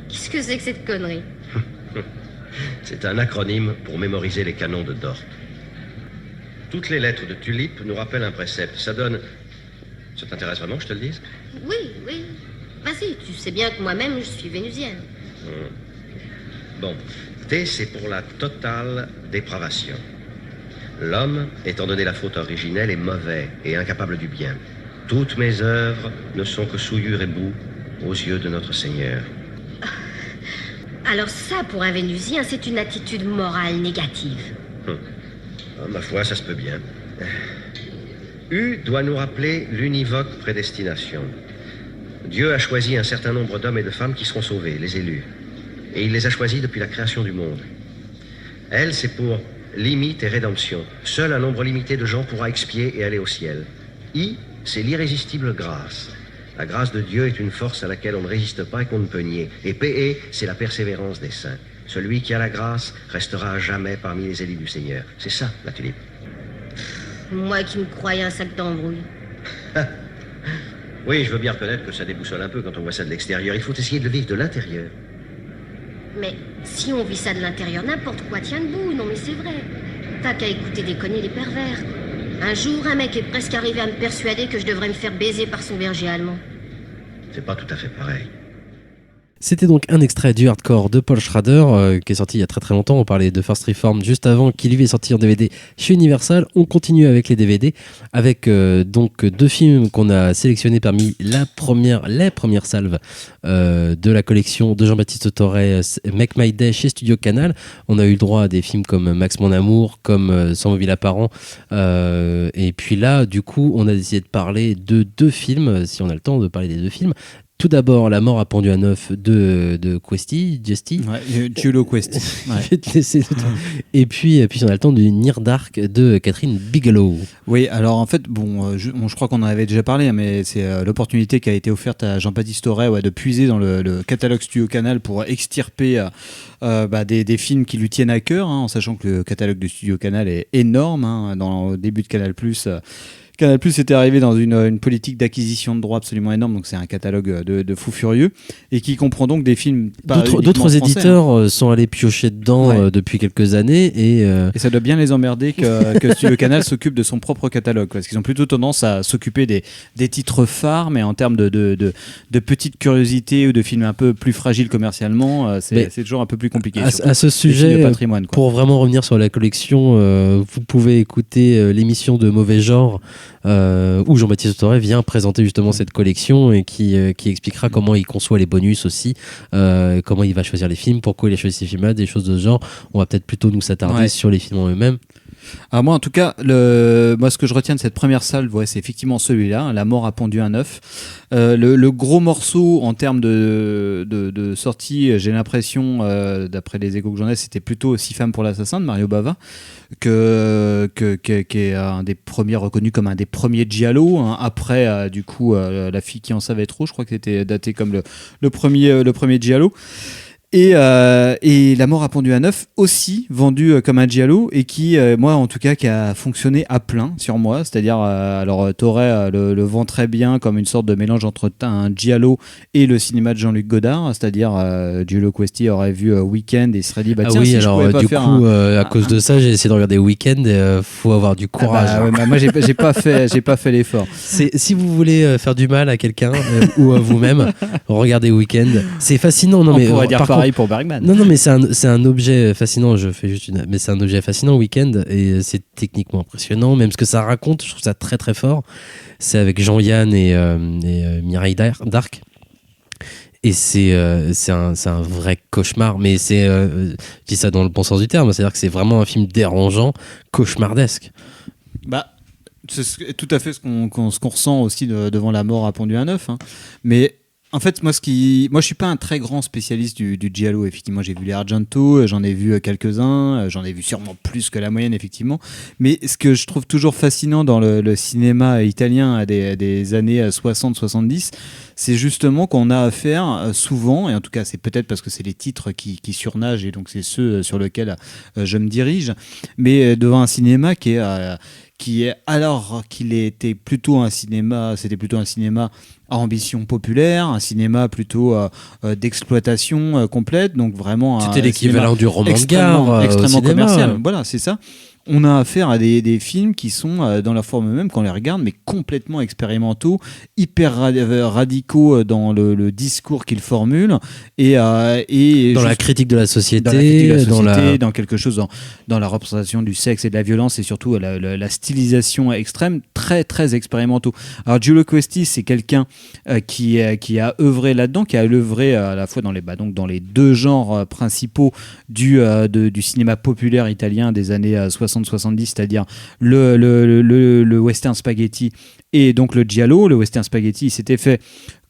Qu'est-ce que c'est que cette connerie? C'est un acronyme pour mémoriser les canons de Dort. Toutes les lettres de tulipe nous rappellent un précepte. Ça donne... Ça t'intéresse vraiment que je te le dise? Oui, oui. Vas-y, tu sais bien que moi-même, je suis vénusienne. Bon, T, c'est pour la totale dépravation. L'homme, étant donné la faute originelle, est mauvais et incapable du bien. Toutes mes œuvres ne sont que souillure et boue aux yeux de notre Seigneur. Alors ça, pour un vénusien, c'est une attitude morale négative. Ah, ma foi, ça se peut bien. U doit nous rappeler l'univoque prédestination. Dieu a choisi un certain nombre d'hommes et de femmes qui seront sauvés, les élus. Et il les a choisis depuis la création du monde. L, c'est pour limite et rédemption. Seul un nombre limité de gens pourra expier et aller au ciel. I, c'est l'irrésistible grâce. La grâce de Dieu est une force à laquelle on ne résiste pas et qu'on ne peut nier. Et PE, c'est la persévérance des saints. Celui qui a la grâce restera à jamais parmi les élus du Seigneur. C'est ça, la tulipe. Moi qui me croyais un sac d'embrouille. Oui, je veux bien reconnaître que ça déboussole un peu quand on voit ça de l'extérieur. Il faut essayer de le vivre de l'intérieur. Mais si on vit ça de l'intérieur, n'importe quoi tient debout. Non mais c'est vrai. T'as qu'à écouter déconner les pervers. Un jour, un mec est presque arrivé à me persuader que je devrais me faire baiser par son berger allemand. C'est pas tout à fait pareil. C'était donc un extrait du Hardcore de Paul Schrader qui est sorti il y a très très longtemps. On parlait de First Reformed juste avant, qui lui est sorti en DVD chez Universal. On continue avec les DVD avec donc 2 films qu'on a sélectionnés parmi les premières salves de la collection de Jean-Baptiste Torret, Make My Day chez Studio Canal. On a eu le droit à des films comme Max Mon Amour, comme Sans mobile apparent, et puis là du coup on a décidé de parler de 2 films, si on a le temps de parler des 2 films. Tout d'abord, La mort a pendu à 9 de Justy. Ouais, Giulio Questi. Ouais. Je vais te laisser. Et puis on a le temps du Near Dark de Catherine Bigelow. Oui, alors en fait, je crois qu'on en avait déjà parlé, mais c'est l'opportunité qui a été offerte à Jean-Baptiste Torret de puiser dans le catalogue Studio Canal pour extirper des films qui lui tiennent à cœur, en sachant que le catalogue de Studio Canal est énorme. Dans le début de Canal+, Canal+ était arrivé dans une politique d'acquisition de droits absolument énorme, donc c'est un catalogue de fous furieux, et qui comprend donc des films d'autres éditeurs sont allés piocher dedans depuis quelques années, et ça doit bien les emmerder que Studio Canal s'occupe de son propre catalogue, parce qu'ils ont plutôt tendance à s'occuper des titres phares, mais en termes de petites curiosités ou de films un peu plus fragiles commercialement, c'est toujours un peu plus compliqué. À ce sujet, pour vraiment revenir sur la collection, vous pouvez écouter l'émission de Mauvais Genre, où Jean-Baptiste Torret vient présenter justement cette collection et qui expliquera comment il conçoit les bonus aussi, comment il va choisir les films, pourquoi il a choisi ces films-là, des choses de ce genre. On va peut-être plutôt nous s'attarder sur les films en eux-mêmes. Alors moi en tout cas, moi ce que je retiens de cette première salve, c'est effectivement celui-là, La mort a pendu un œuf. Le gros morceau en termes de sortie, j'ai l'impression, d'après les échos que j'en ai, c'était plutôt 6 femmes pour l'assassin de Mario Bava, qui est un des premiers reconnus comme un des premiers giallo, après du coup La fille qui en savait trop, je crois que c'était daté comme le premier giallo. Et La mort a pendu à 9 aussi vendu comme un giallo, et qui moi en tout cas qui a fonctionné à plein sur moi, c'est-à-dire alors Torret le vend très bien comme une sorte de mélange entre un giallo et le cinéma de Jean-Luc Godard, c'est-à-dire Giulio Questi aurait vu Weekend et se serait dit à cause de ça j'ai essayé de regarder Weekend, faut avoir du courage. Moi j'ai pas fait l'effort. Si vous voulez faire du mal à quelqu'un ou à vous-même, regardez Weekend, c'est fascinant. On pourrait dire pareil pour Bergman. Non, mais c'est un objet fascinant. Mais c'est un objet fascinant, Weekend, et c'est techniquement impressionnant. Même ce que ça raconte, je trouve ça très très fort. C'est avec Jean-Yann et Mireille Darc. Et c'est un vrai cauchemar. Mais je dis ça dans le bon sens du terme. C'est-à-dire que c'est vraiment un film dérangeant, cauchemardesque. C'est tout à fait ce qu'on ressent aussi devant La mort a pendu un œuf. Mais En fait, moi, je suis pas un très grand spécialiste du giallo. Effectivement, j'ai vu les Argento, j'en ai vu quelques-uns, j'en ai vu sûrement plus que la moyenne, effectivement. Mais ce que je trouve toujours fascinant dans le cinéma italien des années 60-70, c'est justement qu'on a affaire souvent, et en tout cas, c'est peut-être parce que c'est les titres qui surnagent, et donc c'est ceux sur lesquels je me dirige, mais devant un cinéma qui est alors qu'il était plutôt un cinéma, c'était plutôt un cinéma à ambition populaire, un cinéma plutôt d'exploitation complète, donc vraiment c'était l'équivalent du roman de gare extrêmement commercial. Voilà, c'est ça. On a affaire à des films qui sont dans leur forme même quand on les regarde, mais complètement expérimentaux, hyper radicaux dans le discours qu'ils formulent et dans la critique de la société, dans quelque chose dans la représentation du sexe et de la violence, et surtout la stylisation extrême, très très expérimentaux. Alors Giulio Questi, c'est quelqu'un qui a œuvré là-dedans, qui a œuvré à la fois dans les deux genres principaux du cinéma populaire italien des années 60-70, c'est-à-dire le western spaghetti et donc le giallo. Le western spaghetti, il s'était fait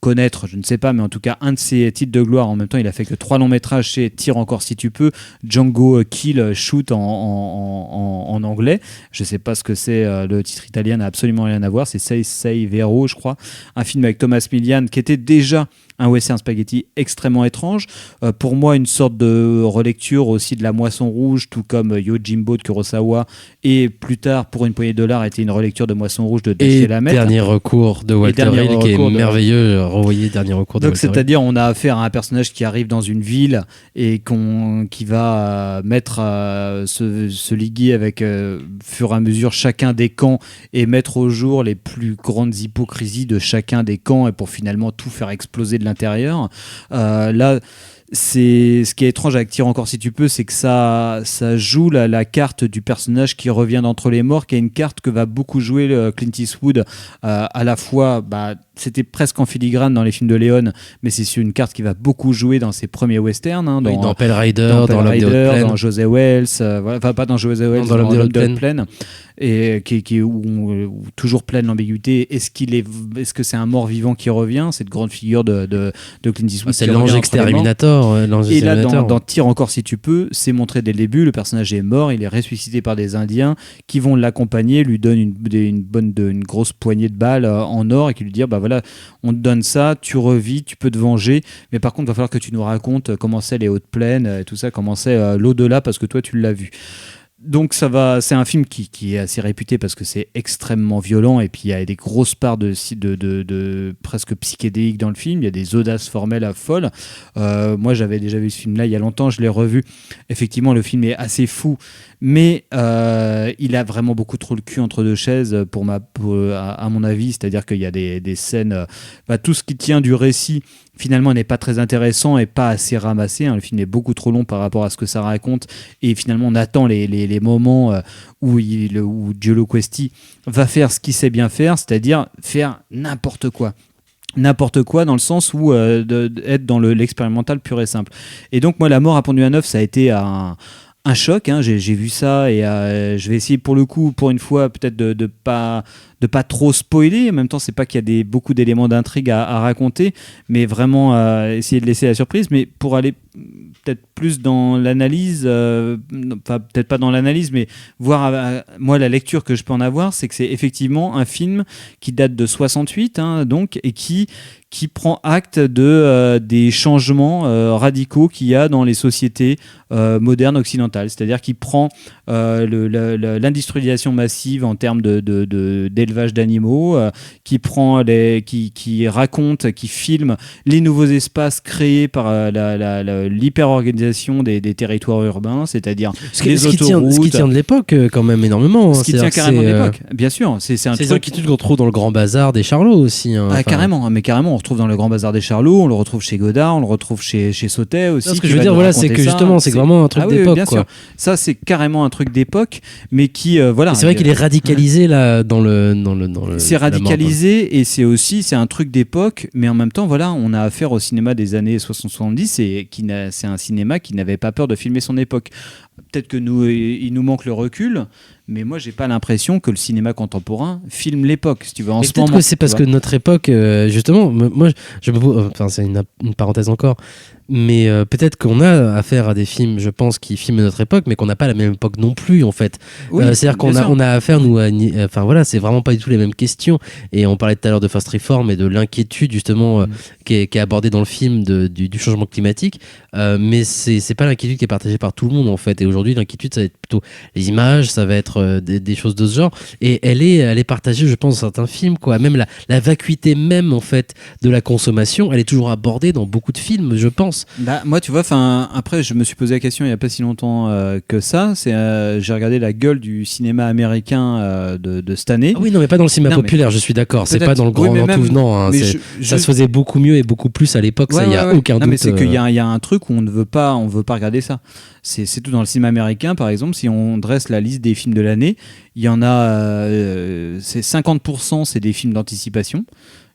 connaître, je ne sais pas, mais en tout cas un de ses titres de gloire. En même temps, il a fait que 3 longs métrages chez Tire encore si tu peux, Django Kill Shoot en anglais. Je ne sais pas ce que c'est, le titre italien n'a absolument rien à voir, c'est Sei Vero, je crois, un film avec Thomas Milian qui était déjà un western spaghetti extrêmement étrange. Pour moi, une sorte de relecture aussi de La Moisson Rouge, tout comme Yojimbo de Kurosawa, et plus tard, Pour une poignée de dollars, était une relecture de Moisson Rouge de Dashiell Hammett. Et Dernier recours de Walter Hill, qui est merveilleux, revoyé Dernier recours de donc, Walter Hill. c'est-à-dire, on a affaire à un personnage qui arrive dans une ville et qui va se liguer avec, fur et à mesure, chacun des camps et mettre au jour les plus grandes hypocrisies de chacun des camps, et pour finalement tout faire exploser de l'intérieur. Là, c'est ce qui est étrange avec Tire encore si tu peux, c'est que ça joue la carte du personnage qui revient d'entre les morts, qui est une carte que va beaucoup jouer Clint Eastwood, à la fois, c'était presque en filigrane dans les films de Léon, mais c'est une carte qui va beaucoup jouer dans ses premiers westerns, dans Pale Rider, dans L'Homme des Hautes Plaines, dans José Wells, enfin pas dans José Wells, dans L'Homme des Hautes Plaines, et qui où toujours pleine d'ambiguïté. Est-ce que c'est un mort-vivant qui revient, cette grande figure de Clint Eastwood? C'est l'ange exterminateur. Et là, dans Tire encore si tu peux, c'est montré dès le début, le personnage est mort, il est ressuscité par des Indiens qui vont l'accompagner, lui donnent une grosse poignée de balles en or, et qui lui disent voilà, on te donne ça, tu revis, tu peux te venger, mais par contre il va falloir que tu nous racontes comment c'est les hautes plaines et tout ça, comment c'est l'au-delà, parce que toi tu l'as vu. Donc c'est un film qui est assez réputé parce que c'est extrêmement violent, et puis il y a des grosses parts de presque psychédéliques dans le film. Il y a des audaces formelles à folles. Moi j'avais déjà vu ce film-là il y a longtemps, je l'ai revu. Effectivement, le film est assez fou, mais il a vraiment beaucoup trop le cul entre deux chaises à mon avis. C'est-à-dire qu'il y a des scènes, tout ce qui tient du récit finalement n'est pas très intéressant et pas assez ramassé. Le film est beaucoup trop long par rapport à ce que ça raconte, et finalement on attend les moments où Giulio Questi va faire ce qu'il sait bien faire, c'est-à-dire faire n'importe quoi dans le sens où être dans l'expérimental pur et simple. Et donc moi, La mort à Pont-du-Neuf, ça a été un choc, j'ai vu ça, et je vais essayer pour une fois peut-être de pas trop spoiler. En même temps, c'est pas qu'il y a beaucoup d'éléments d'intrigue à raconter, mais vraiment essayer de laisser la surprise, mais pour aller peut-être plus dans l'analyse, peut-être pas dans l'analyse, mais voir, moi la lecture que je peux en avoir, c'est que c'est effectivement un film qui date de 68, donc, et qui prend acte des changements radicaux qu'il y a dans les sociétés modernes occidentales. C'est-à-dire qu'il prend l'industrialisation massive en termes d'élevage d'animaux, qui raconte, qui filme les nouveaux espaces créés par l'hyper-organisation des territoires urbains, c'est-à-dire les autoroutes. Ce qui tient de l'époque quand même énormément. Ce qui tient carrément de l'époque, bien sûr. C'est un truc qu'on retrouve dans le Grand Bazar des Charlots aussi. Carrément, on retrouve dans le Grand Bazar des Charlots, on le retrouve chez Godard, on le retrouve chez Sautet aussi. Ce que je veux dire, voilà, c'est que justement, c'est vraiment un truc d'époque. Bien sûr. Ça, c'est carrément un truc d'époque, mais qui, voilà. C'est vrai qu'il est radicalisé là dans le. C'est radicalisé, et c'est un truc d'époque, mais en même temps, voilà, on a affaire au cinéma des années 60-70, et c'est un cinéma qui n'avait pas peur de filmer son époque. peut-être que il nous manque le recul, mais moi j'ai pas l'impression que le cinéma contemporain filme l'époque, si tu veux, en Mais ce peut-être moment. que c'est parce que notre époque, justement, moi, enfin, c'est une parenthèse encore, mais peut-être qu'on a affaire à des films, je pense, qui filment notre époque, mais qu'on n'a pas la même époque non plus, en fait. Oui, C'est-à-dire qu'on bien sûr. on a affaire, nous, enfin voilà, c'est vraiment pas du tout les mêmes questions. Et on parlait tout à l'heure de Fast Reform et de l'inquiétude, justement, qui est abordée dans le film du changement climatique, mais c'est pas l'inquiétude qui est partagée par tout le monde, en fait. Et aujourd'hui, l'inquiétude, ça va être plutôt les images, ça va être des choses de ce genre, et elle est partagée, je pense, dans certains films, quoi. Même la vacuité même, en fait, de la consommation, elle est toujours abordée dans beaucoup de films, je pense. Bah, moi, tu vois, après, je me suis posé la question il n'y a pas si longtemps que ça. J'ai regardé la gueule du cinéma américain de cette année. Ah oui, non, mais pas dans le cinéma Non, mais populaire, je suis d'accord. C'est peut-être- pas dans le grand oui, mais même- tout venant. Hein, mais ça se faisait beaucoup mieux et beaucoup plus à l'époque, ça, il n'y a aucun non, doute. mais c'est qu'il y a un truc où on veut pas regarder ça. C'est tout dans le cinéma américain, par exemple. Si on dresse la liste des films de l'année, il y en a, c'est 50%, c'est des films d'anticipation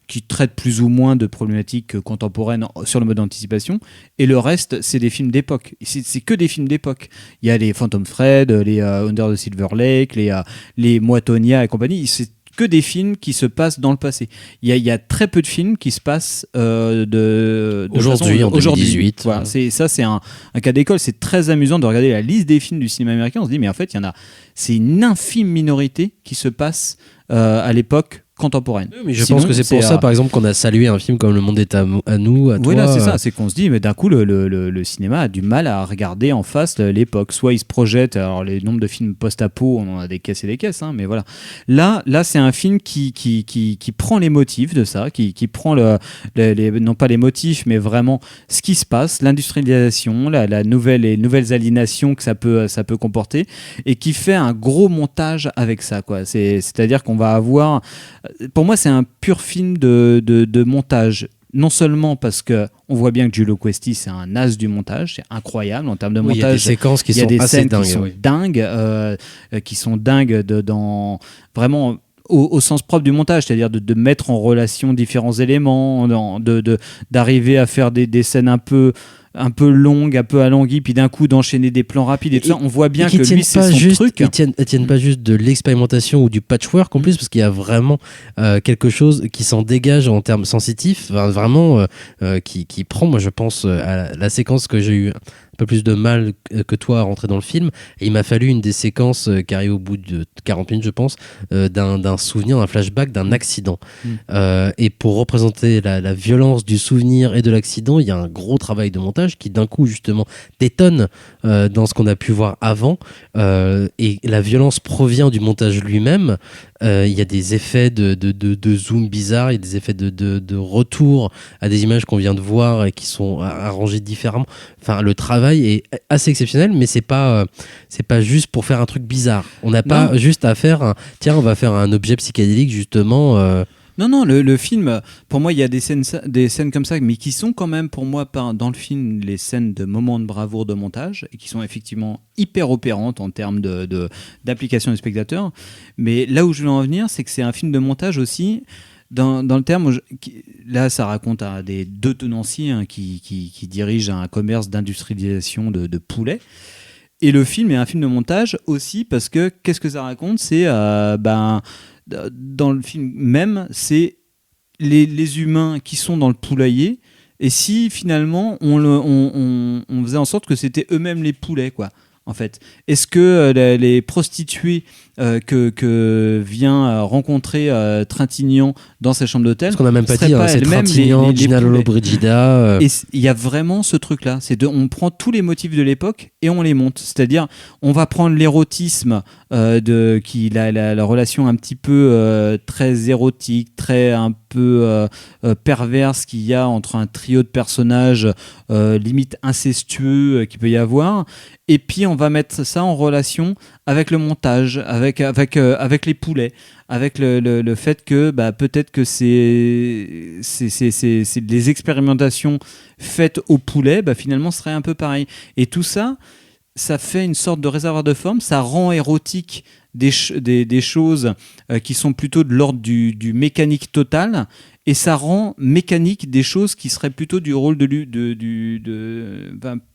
qui traitent plus ou moins de problématiques contemporaines sur le mode d'anticipation, et le reste, c'est des films d'époque. C'est que des films d'époque. Il y a les Phantom Thread, les Under the Silver Lake, les Moitonia et compagnie. C'est que des films qui se passent dans le passé. Il y a très peu de films qui se passent Aujourd'hui, en 2018. Voilà, c'est un cas d'école. C'est très amusant de regarder la liste des films du cinéma américain. On se dit, mais en fait, c'est une infime minorité qui se passe à l'époque contemporaine. Mais je Sinon, pense que c'est pour ça, par exemple, qu'on a salué un film comme Le Monde est à nous, à toi. Oui, là, c'est ça. C'est qu'on se dit, mais d'un coup, le cinéma a du mal à regarder en face l'époque. Soit il se projette, alors les nombres de films post-apo, on en a des caisses et des caisses, hein, mais voilà. Là, c'est un film qui prend les motifs de ça, qui prend non pas les motifs, mais vraiment ce qui se passe, l'industrialisation, les nouvelles aliénations que ça peut comporter, et qui fait un gros montage avec ça, quoi. C'est-à-dire qu'on va avoir... Pour moi, c'est un pur film de montage. Non seulement parce que on voit bien que Giulio Questi, c'est un as du montage, c'est incroyable en termes de montage. Il y a des séquences qui sont il y a des assez scènes dingues. qui sont dingues, qui sont dingues dans vraiment au sens propre du montage, c'est-à-dire de mettre en relation différents éléments, d'arriver à faire des scènes un peu longues, un peu alanguies, puis d'un coup d'enchaîner des plans rapides et tout ça. On voit bien que lui, c'est son truc. Ils tiennent pas juste de l'expérimentation ou du patchwork en plus, parce qu'il y a vraiment quelque chose qui s'en dégage en termes sensitifs, vraiment qui prend, moi je pense, à la séquence que j'ai eu un peu plus de mal que toi à rentrer dans le film, et il m'a fallu une des séquences qui arrive au bout de 40 minutes, je pense, d'un souvenir, d'un flashback, d'un accident. Et pour représenter la violence du souvenir et de l'accident, il y a un gros travail de montage qui d'un coup justement détonne dans ce qu'on a pu voir avant, et la violence provient du montage lui-même. Il y a des effets de zoom bizarres, il y a des effets de retour à des images qu'on vient de voir et qui sont arrangées différemment. Enfin, le travail est assez exceptionnel, mais c'est pas juste pour faire un truc bizarre. On n'a pas juste à faire tiens, on va faire un objet psychédélique justement. Non, le film, pour moi, il y a des scènes comme ça, mais qui sont quand même, pour moi, dans le film, les scènes de moments de bravoure de montage, et qui sont effectivement hyper opérantes en termes d'application du spectateur. Mais là où je veux en venir, c'est que c'est un film de montage aussi, dans le terme, là, ça raconte deux tenanciers qui dirigent un commerce d'industrialisation de poulets. Et le film est un film de montage aussi, parce que qu'est-ce que ça raconte ? C'est... dans le film même, c'est les humains qui sont dans le poulailler, et si finalement on faisait en sorte que c'était eux-mêmes les poulets, quoi, en fait. Est-ce que les prostituées que vient rencontrer Trintignant dans sa chambre d'hôtel, parce qu'on n'a même pas dit, c'est Trintignant, Gina Lollobrigida. Et il y a vraiment ce truc-là, on prend tous les motifs de l'époque et on les monte. C'est-à-dire, on va prendre l'érotisme la relation un petit peu très érotique, très un peu perverse qu'il y a entre un trio de personnages limite incestueux qu'il peut y avoir, et puis on va mettre ça en relation avec le montage, avec les poulets, avec le fait que peut-être que c'est des expérimentations faites au poulet, finalement ce serait un peu pareil. Et tout ça, ça fait une sorte de réservoir de forme, ça rend érotique des choses qui sont plutôt de l'ordre du mécanique total, et ça rend mécanique des choses qui seraient plutôt du rôle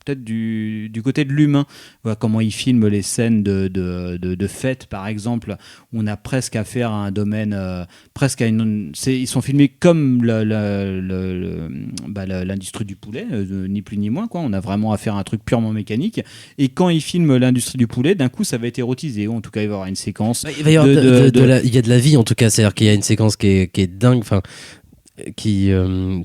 peut-être du côté de l'humain. Voilà comment ils filment les scènes de fête, par exemple. On a presque affaire à un domaine, presque à ils sont filmés comme l'industrie du poulet, ni plus ni moins, quoi. On a vraiment affaire à un truc purement mécanique. Et quand ils filment l'industrie du poulet, d'un coup, ça va être érotisé. En tout cas, il va y avoir une séquence. Il va y avoir il y a de la vie, en tout cas. C'est-à-dire qu'il y a une séquence qui est dingue. Enfin,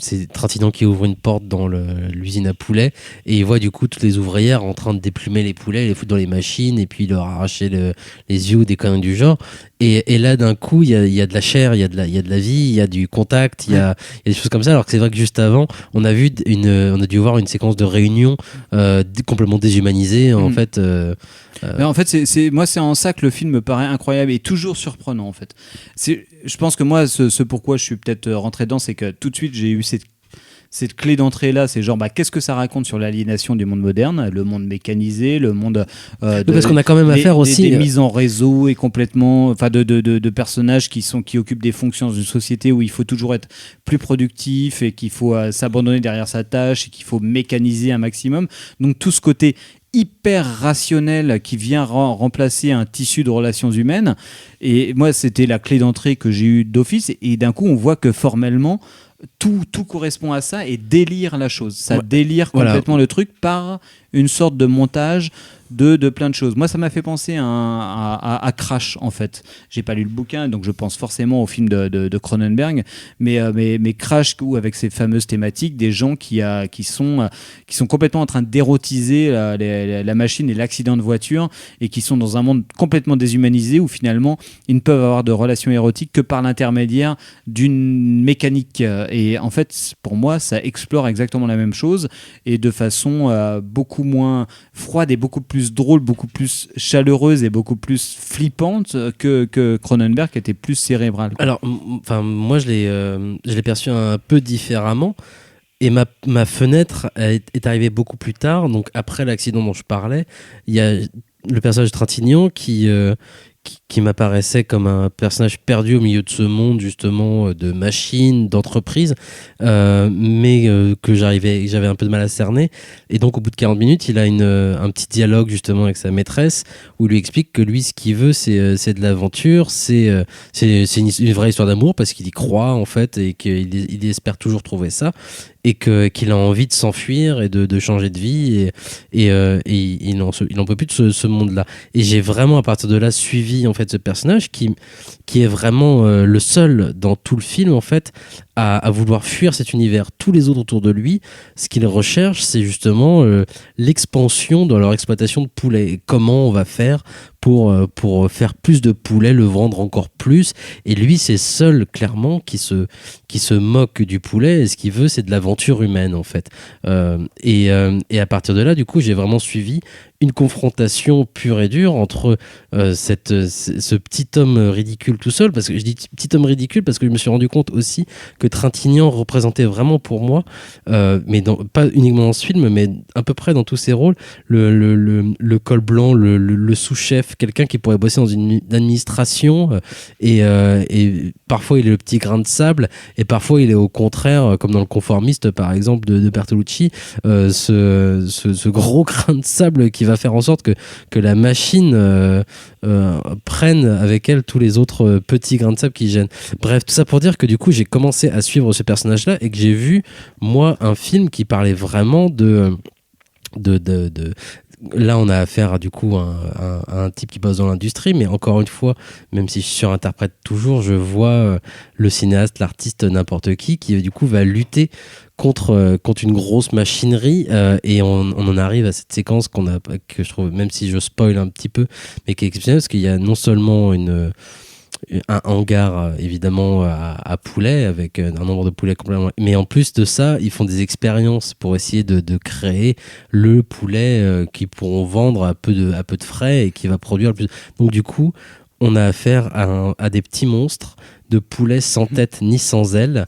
c'est Trintignant qui ouvre une porte dans l'usine à poulets et il voit du coup toutes les ouvrières en train de déplumer les poulets, les foutre dans les machines et puis leur arracher les yeux ou des conneries du genre. Et là d'un coup il y a de la chair, il y a de la vie, il y a du contact, il y a des choses comme ça. Alors que c'est vrai que juste avant on a dû voir une séquence de réunion complètement déshumanisée en fait. Mais en fait, c'est en ça que le film me paraît incroyable et toujours surprenant en fait. Je pense que moi, ce pourquoi je suis peut-être rentré dedans, c'est que tout de suite j'ai eu cette clé d'entrée là, c'est genre qu'est-ce que ça raconte sur l'aliénation du monde moderne, le monde mécanisé, le monde parce qu'on a quand même affaire aussi des mises en réseau et complètement, enfin de personnages qui occupent des fonctions d'une société où il faut toujours être plus productif et qu'il faut s'abandonner derrière sa tâche et qu'il faut mécaniser un maximum. Donc tout ce côté hyper rationnel qui vient remplacer un tissu de relations humaines. Et moi, c'était la clé d'entrée que j'ai eue d'office. Et d'un coup, on voit que formellement, tout correspond à ça et délire la chose. Ça délire complètement le truc par une sorte de montage de plein de choses. Moi, ça m'a fait penser à Crash, en fait. J'ai pas lu le bouquin, donc je pense forcément au film de Cronenberg, mais Crash, où avec ces fameuses thématiques, des gens qui sont complètement en train d'érotiser la machine et l'accident de voiture, et qui sont dans un monde complètement déshumanisé, où finalement, ils ne peuvent avoir de relations érotiques que par l'intermédiaire d'une mécanique. Et en fait, pour moi, ça explore exactement la même chose, et de façon beaucoup moins froide et beaucoup plus drôle, beaucoup plus chaleureuse et beaucoup plus flippante que Cronenberg, qui était plus cérébral. Alors, moi, je l'ai perçu un peu différemment. Et ma fenêtre est arrivée beaucoup plus tard. Donc, après l'accident dont je parlais, il y a le personnage de Trintignant qui m'apparaissait comme un personnage perdu au milieu de ce monde justement de machines, d'entreprises, mais que j'avais un peu de mal à cerner. Et donc au bout de 40 minutes, il a un petit dialogue justement avec sa maîtresse où il lui explique que lui, ce qu'il veut, c'est de l'aventure, c'est une vraie histoire d'amour parce qu'il y croit en fait et qu'il espère toujours trouver ça. Et qu'il a envie de s'enfuir et de changer de vie et il n'en peut plus de ce monde-là. Et j'ai vraiment à partir de là suivi en fait ce personnage qui est vraiment le seul dans tout le film en fait à vouloir fuir cet univers. Tous les autres autour de lui, ce qu'ils recherchent, c'est justement l'expansion dans leur exploitation de poulets. Et comment on va faire pour faire plus de poulets, le vendre encore plus. Et lui, c'est seul, clairement, qui se moque du poulet. Et ce qu'il veut, c'est de l'aventure humaine, en fait. Et à partir de là, du coup, j'ai vraiment suivi une confrontation pure et dure entre ce petit homme ridicule tout seul, parce que je dis petit homme ridicule parce que je me suis rendu compte aussi que Trintignant représentait vraiment pour moi, mais pas uniquement dans ce film, mais à peu près dans tous ses rôles, le col blanc, le sous-chef, quelqu'un qui pourrait bosser dans une administration, et parfois il est le petit grain de sable, et parfois il est au contraire, comme dans Le Conformiste par exemple de Bertolucci, ce gros grain de sable qui va faire en sorte que la machine prenne avec elle tous les autres petits grains de sable qui gênent. Bref, tout ça pour dire que du coup j'ai commencé à suivre ce personnage-là et que j'ai vu, moi, un film qui parlait vraiment là on a affaire à du coup à un type qui bosse dans l'industrie, mais encore une fois, même si je surinterprète toujours, je vois le cinéaste, l'artiste, n'importe qui du coup va lutter contre une grosse machinerie, et on en arrive à cette séquence que je trouve, même si je spoil un petit peu, mais qui est exceptionnelle parce qu'il y a non seulement un hangar évidemment à poulets avec un nombre de poulets complètement, mais en plus de ça ils font des expériences pour essayer de créer le poulet qu'ils pourront vendre à peu de frais et qui va produire le plus. Donc du coup on a affaire à des petits monstres de poulets sans tête ni sans ailes,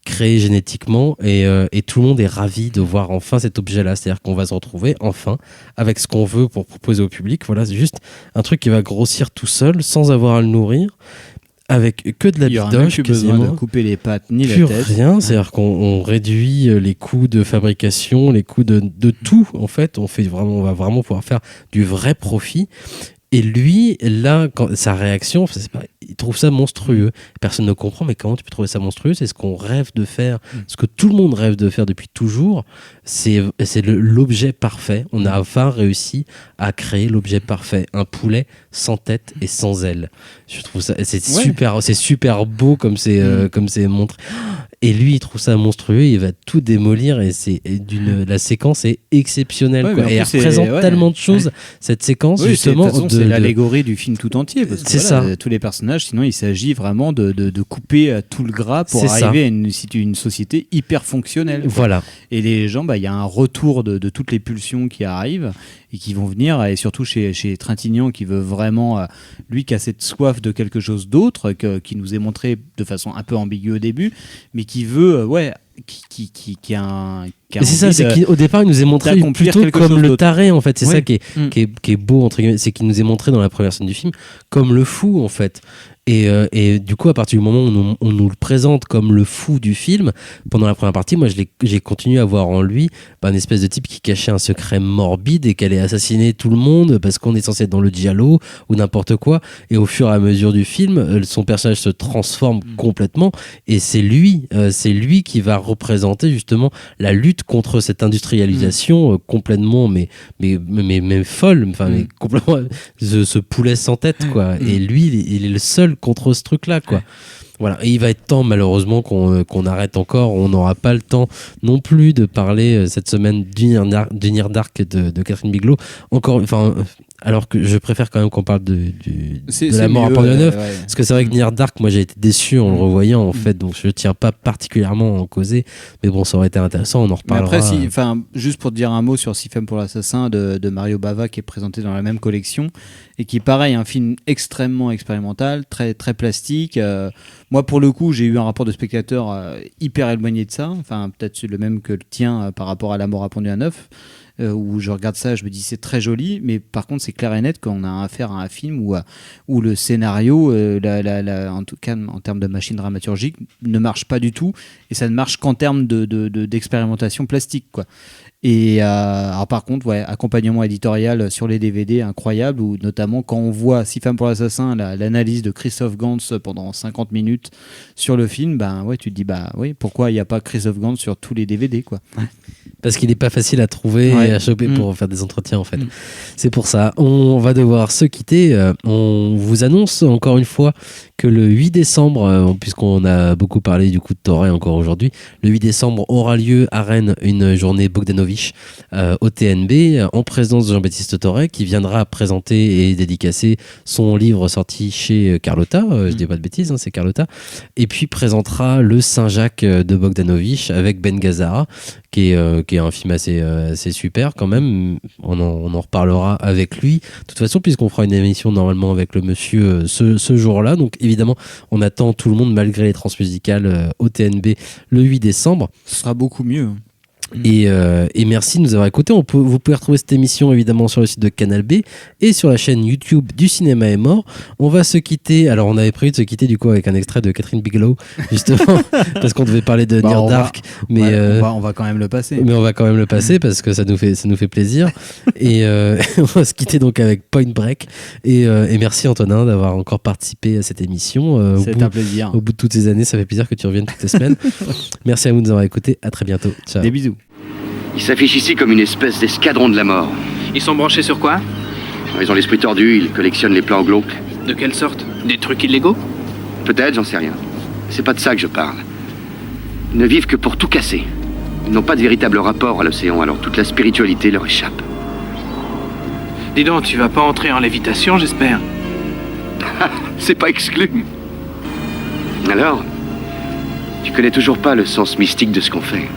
créé génétiquement, et tout le monde est ravi de voir enfin cet objet-là. C'est-à-dire qu'on va se retrouver enfin avec ce qu'on veut pour proposer au public. Voilà, c'est juste un truc qui va grossir tout seul sans avoir à le nourrir, avec que de la Il y aura même bidoche, plus besoin quasiment. de couper les pattes ni Plus la tête. rien, c'est-à-dire qu'on réduit les coûts de fabrication, les coûts de tout, en fait. On va vraiment pouvoir faire du vrai profit. Et lui, là, sa réaction, il trouve ça monstrueux. Personne ne comprend, mais comment tu peux trouver ça monstrueux ? C'est ce qu'on rêve de faire, ce que tout le monde rêve de faire depuis toujours. C'est l'objet parfait. On a enfin réussi à créer l'objet parfait. Un poulet sans tête et sans ailes. Je trouve ça, c'est super beau comme c'est montré. Et lui, il trouve ça monstrueux, il va tout démolir et la séquence est exceptionnelle. Ouais, quoi. Et elle plus, représente tellement de choses, cette séquence, justement. De toute façon, c'est l'allégorie du film tout entier. Parce que c'est ça. Tous les personnages, sinon il s'agit vraiment de couper tout le gras pour arriver à une société hyper fonctionnelle. Voilà. Et les gens, il y a un retour de toutes les pulsions qui arrivent et qui vont venir, et surtout chez Trintignant qui veut vraiment, lui qui a cette soif de quelque chose d'autre, qui nous est montré de façon un peu ambiguë au début, mais qui veut, qui a c'est ça, c'est qu'au départ il nous est montré plutôt comme le taré en fait, c'est ça qui est beau entre guillemets, c'est qu'il nous est montré dans la première scène du film comme le fou en fait. Et du coup, à partir du moment où on nous le présente comme le fou du film, pendant la première partie, moi j'ai continué à voir en lui une espèce de type qui cachait un secret morbide et qui allait assassiner tout le monde parce qu'on est censé être dans le giallo ou n'importe quoi. Et au fur et à mesure du film, son personnage se transforme complètement et c'est lui qui va représenter justement la lutte contre cette industrialisation complètement mais folle, mais complètement ce poulet sans tête quoi. Et lui, il est le seul contre ce truc là quoi. Voilà, et il va être temps malheureusement qu'on arrête encore. On n'aura pas le temps non plus de parler cette semaine du Near Dark de Catherine Bigelow. Alors que je préfère quand même qu'on parle de la mort à Port-de-Neuf, parce que c'est vrai que Near Dark, moi j'ai été déçu en le revoyant en fait, donc je ne tiens pas particulièrement à en causer, mais bon, ça aurait été intéressant, on en reparlera. Mais après, juste pour te dire un mot sur 6 femmes pour l'assassin de Mario Bava, qui est présenté dans la même collection, et qui est pareil, un film extrêmement expérimental, très, très plastique. Moi, pour le coup, j'ai eu un rapport de spectateur hyper éloigné de ça, peut-être le même que le tien par rapport à La mort à Pont-de-Neuf. Où je regarde ça, je me dis c'est très joli, mais par contre c'est clair et net qu'on a affaire à un film où le scénario, en tout cas en termes de machine dramaturgique, ne marche pas du tout, et ça ne marche qu'en termes d'expérimentation plastique quoi. Et alors par contre, accompagnement éditorial sur les DVD incroyable, où notamment quand on voit 6 femmes pour l'assassin, l'analyse de Christophe Gans pendant 50 minutes sur le film, tu te dis pourquoi il n'y a pas Christophe Gans sur tous les DVD quoi. Parce qu'il n'est pas facile à trouver et à choper pour faire des entretiens en fait. C'est pour ça. On va devoir se quitter. On vous annonce encore une fois que le 8 décembre, puisqu'on a beaucoup parlé du coup de Toré encore aujourd'hui, le 8 décembre aura lieu à Rennes une journée Bogdanovich au TNB en présence de Jean-Baptiste Toré qui viendra présenter et dédicacer son livre sorti chez Carlotta, je dis pas de bêtises, c'est Carlotta, et puis présentera le Saint-Jacques de Bogdanovich avec Ben Gazzara qui est un film assez super quand même. On en reparlera avec lui de toute façon, puisqu'on fera une émission normalement avec le monsieur ce jour-là, donc évidemment on attend tout le monde malgré les transmusicales au TNB le 8 décembre. Ce sera beaucoup mieux. Et merci de nous avoir écoutés. Vous pouvez retrouver cette émission évidemment sur le site de Canal B et sur la chaîne YouTube du Cinéma est mort. On va se quitter. Alors on avait prévu de se quitter du coup avec un extrait de Catherine Bigelow justement parce qu'on devait parler de Near Dark, mais on va quand même le passer. Mais on va quand même le passer parce que ça nous fait plaisir. Et on va se quitter donc avec Point Break. Et merci Antonin d'avoir encore participé à cette émission. C'est un plaisir. Au bout de toutes ces années, ça fait plaisir que tu reviennes toutes les semaines. Merci à vous de nous avoir écoutés. À très bientôt. Ciao. Des bisous. Ils s'affichent ici comme une espèce d'escadron de la mort. Ils sont branchés sur quoi? Ils ont l'esprit tordu, ils collectionnent les plans glauques. De quelle sorte? Des trucs illégaux? Peut-être, j'en sais rien. C'est pas de ça que je parle. Ils ne vivent que pour tout casser. Ils n'ont pas de véritable rapport à l'océan, alors toute la spiritualité leur échappe. Dis donc, tu vas pas entrer en lévitation, j'espère? C'est pas exclu. Alors, tu connais toujours pas le sens mystique de ce qu'on fait.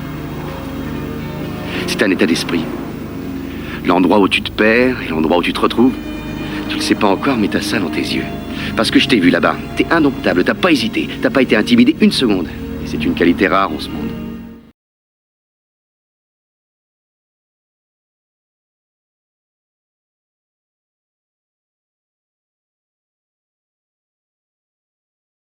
C'est un état d'esprit. L'endroit où tu te perds et l'endroit où tu te retrouves. Tu le sais pas encore, mais t'as ça dans tes yeux. Parce que je t'ai vu là-bas. T'es indomptable, t'as pas hésité, t'as pas été intimidé une seconde. Et c'est une qualité rare en ce monde.